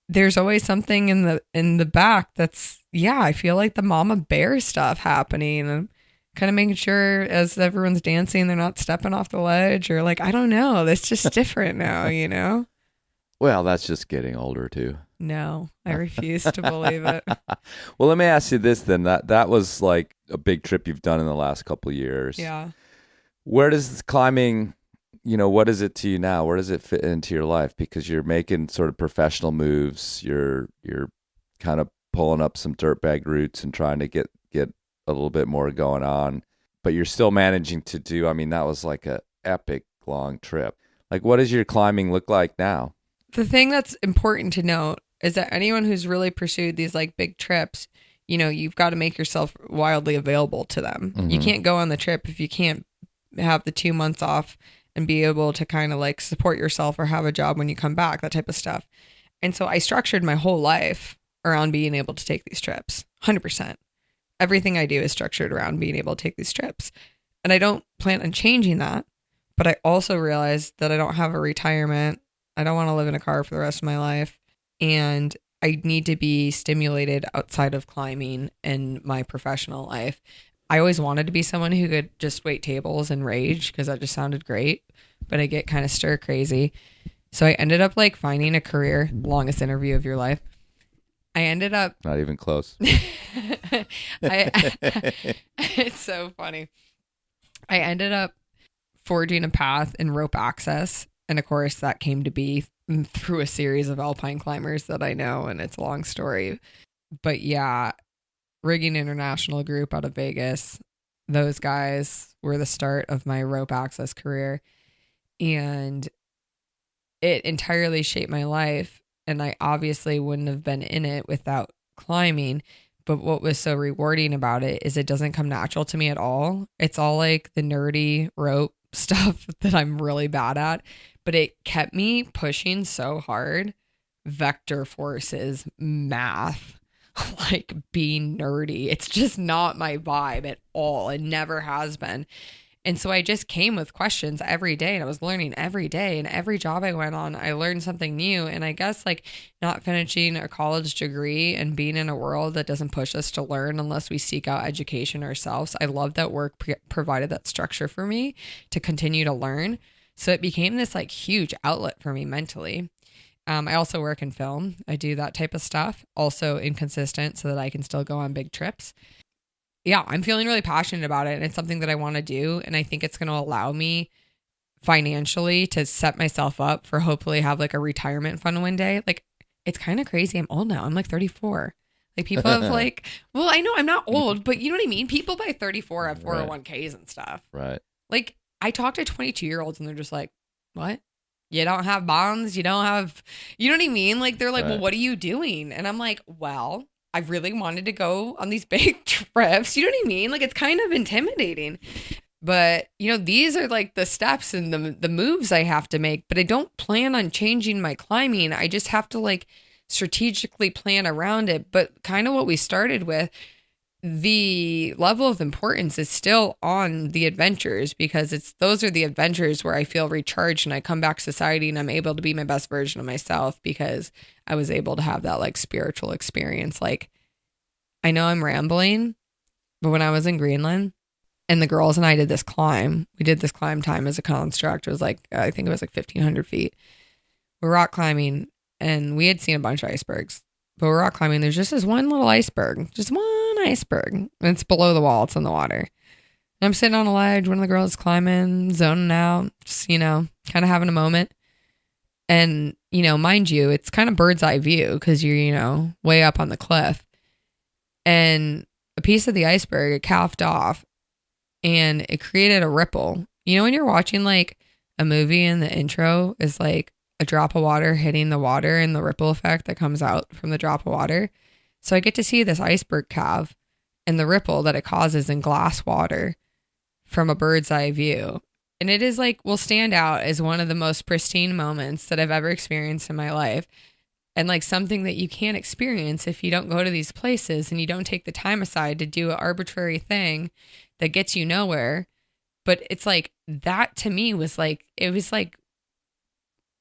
there's always something in the back that's, I feel like the mama bear stuff happening, and kind of making sure as everyone's dancing, they're not stepping off the ledge, or like, I don't know. It's just different now, Well, that's just getting older too. No, I refuse to believe it. Well, let me ask you this then. That was like a big trip you've done in the last couple of years. Yeah. Where does climbing, what is it to you now? Where does it fit into your life? Because you're making sort of professional moves. You're kind of pulling up some dirtbag routes and trying to get a little bit more going on. But you're still managing to do, that was like a epic long trip. Like, what does your climbing look like now? The thing that's important to note is that anyone who's really pursued these like big trips, you know, you've got to make yourself wildly available to them. You can't go on the trip if you can't have the 2 months off and be able to kind of like support yourself or have a job when you come back, that type of stuff. And so I structured my whole life around being able to take these trips. 100%. Everything I do is structured around being able to take these trips. And I don't plan on changing that. But I also realized that I don't have a retirement. I don't want to live in a car for the rest of my life. And I need to be stimulated outside of climbing in my professional life. I always wanted to be someone who could just wait tables and rage because that just sounded great. But I get kind of stir crazy. So I ended up like finding a career, longest interview of your life. I ended up... Not even close. It's so funny. I ended up forging a path in rope access. And of course, that came to be through a series of alpine climbers that I know. And it's a long story. But yeah, Rigging International Group out of Vegas, those guys were the start of my rope access career. And it entirely shaped my life. And I obviously wouldn't have been in it without climbing. But what was so rewarding about it is it doesn't come natural to me at all. It's all like the nerdy rope stuff that I'm really bad at. But it kept me pushing so hard. Vector forces, math, like being nerdy. It's just not my vibe at all. It never has been. And so I just came with questions every day and I was learning every day, and every job I went on, I learned something new. And I guess like not finishing a college degree and being in a world that doesn't push us to learn unless we seek out education ourselves. I love that work provided that structure for me to continue to learn. So it became this like huge outlet for me mentally. I also work in film. I do that type of stuff, also inconsistent so that I can still go on big trips. Yeah, I'm feeling really passionate about it, and it's something that I want to do. And I think it's going to allow me financially to set myself up for hopefully have like a retirement fund one day. Like, it's kind of crazy. I'm old now. I'm like 34. Like people have like, well, I know I'm not old, but you know what I mean? People by 34 have 401ks and stuff. Right. Like I talk to 22-year-olds and they're just like, what? You don't have bonds? You don't have, you know what I mean? Like they're like, well, what are you doing? And I'm like, well, I really wanted to go on these big trips. You know what I mean? Like, it's kind of intimidating. But, you know, these are like the steps and the moves I have to make. But I don't plan on changing my climbing. I just have to like strategically plan around it. But kind of what we started with, the level of importance is still on the adventures, because those are the adventures where I feel recharged and I come back to society and I'm able to be my best version of myself because I was able to have that like spiritual experience. Like, I know I'm rambling, but when I was in Greenland and the girls and I did this climb, we did this climb time as a construct. It was like, I think it was like 1,500 feet. We're rock climbing and we had seen a bunch of icebergs, but we're rock climbing. There's just this one little iceberg, just one iceberg, and it's below the wall. It's in the water. And I'm sitting on a ledge. One of the girls is climbing, zoning out, just, you know, kind of having a moment. And, you know, mind you, it's kind of bird's eye view because you're, you know, way up on the cliff. And a piece of the iceberg, it calved off and it created a ripple. You know, when you're watching like a movie and the intro is like a drop of water hitting the water and the ripple effect that comes out from the drop of water. So I get to see this iceberg calve and the ripple that it causes in glass water from a bird's eye view. And it is like, will stand out as one of the most pristine moments that I've ever experienced in my life. And like something that you can't experience if you don't go to these places and you don't take the time aside to do an arbitrary thing that gets you nowhere. But it's like, that to me was like, it was like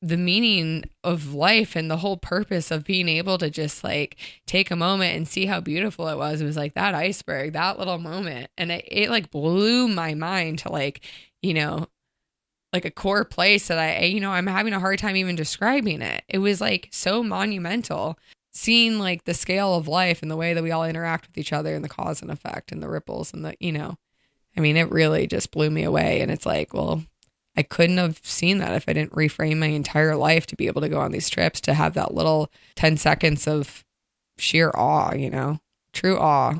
the meaning of life and the whole purpose of being able to just like take a moment and see how beautiful it was. It was like that iceberg, that little moment. And it like blew my mind to like, you know, like a core place that I'm having a hard time even describing it. It was like so monumental, seeing like the scale of life and the way that we all interact with each other and the cause and effect and the ripples and the, you know, I mean, it really just blew me away. And it's like, well, I couldn't have seen that if I didn't reframe my entire life to be able to go on these trips, to have that little 10 seconds of sheer awe, you know, true awe.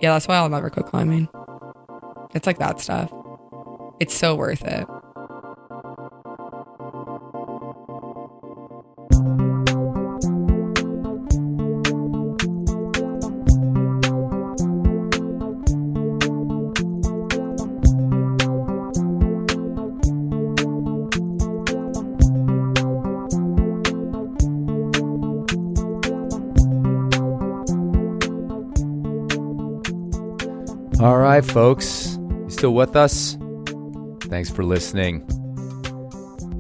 Yeah, that's why I'll never quit climbing. It's like that stuff. It's so worth it. right, folks. You still with us? Thanks for listening.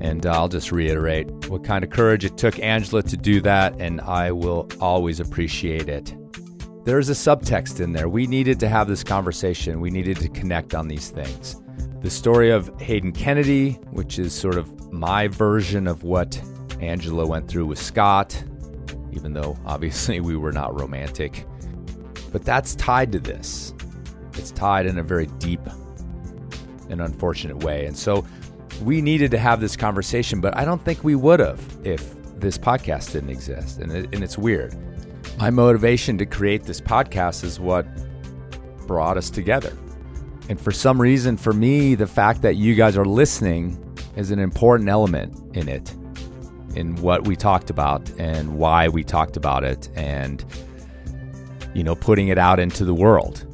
And I'll just reiterate what kind of courage it took Angela to do that, and I will always appreciate it. There's a subtext in there. We needed to have this conversation. We needed to connect on these things. The story of Hayden Kennedy, which is sort of my version of what Angela went through with Scott, even though obviously we were not romantic. But that's tied to this. It's tied in a very deep and unfortunate way. And so we needed to have this conversation, but I don't think we would have if this podcast didn't exist. And it's weird. My motivation to create this podcast is what brought us together. And for some reason, for me, the fact that you guys are listening is an important element in it, in what we talked about and why we talked about it and, putting it out into the world.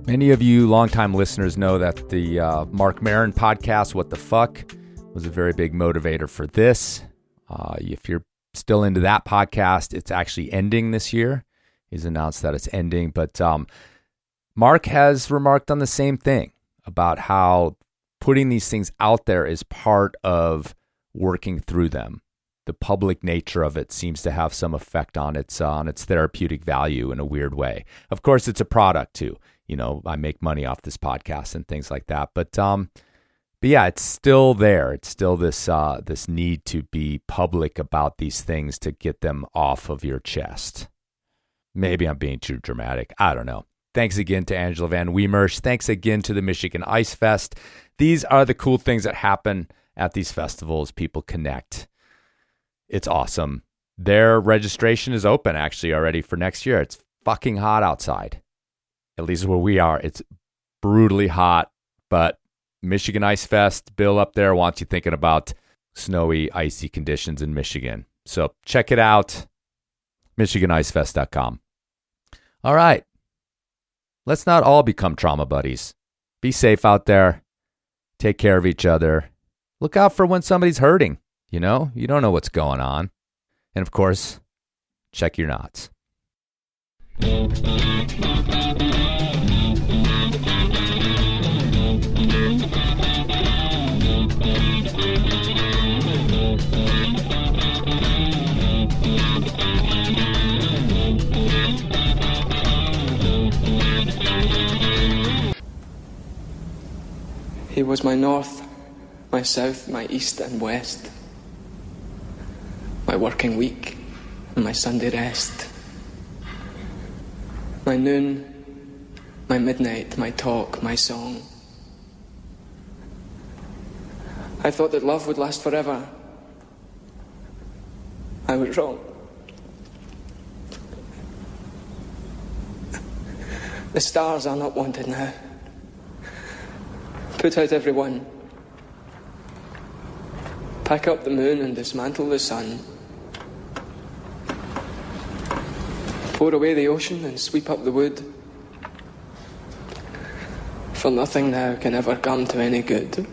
Many of you longtime listeners know that the Mark Maron podcast, What the Fuck, was a very big motivator for this. If you're still into that podcast, it's actually ending this year. He's announced that it's ending. But Mark has remarked on the same thing about how putting these things out there is part of working through them. The public nature of it seems to have some effect on its therapeutic value in a weird way. Of course, it's a product too. I make money off this podcast and things like that. But yeah, it's still there. It's still this need to be public about these things to get them off of your chest. Maybe I'm being too dramatic. I don't know. Thanks again to Angela Vanwiemeersch. Thanks again to the Michigan Ice Fest. These are the cool things that happen at these festivals. People connect. It's awesome. Their registration is open actually already for next year. It's fucking hot outside. At least where we are. It's brutally hot, but Michigan Ice Fest, Bill up there wants you thinking about snowy, icy conditions in Michigan. So check it out, MichiganIceFest.com. All right. Let's not all become trauma buddies. Be safe out there. Take care of each other. Look out for when somebody's hurting. You don't know what's going on. And of course, check your knots. He was my north, my south, my east and west, my working week and my Sunday rest, my noon, my midnight, my talk, my song. I thought that love would last forever. I was wrong. The stars are not wanted now. Put out every one. Pack up the moon and dismantle the sun. Pour away the ocean and sweep up the wood. For nothing now can ever come to any good.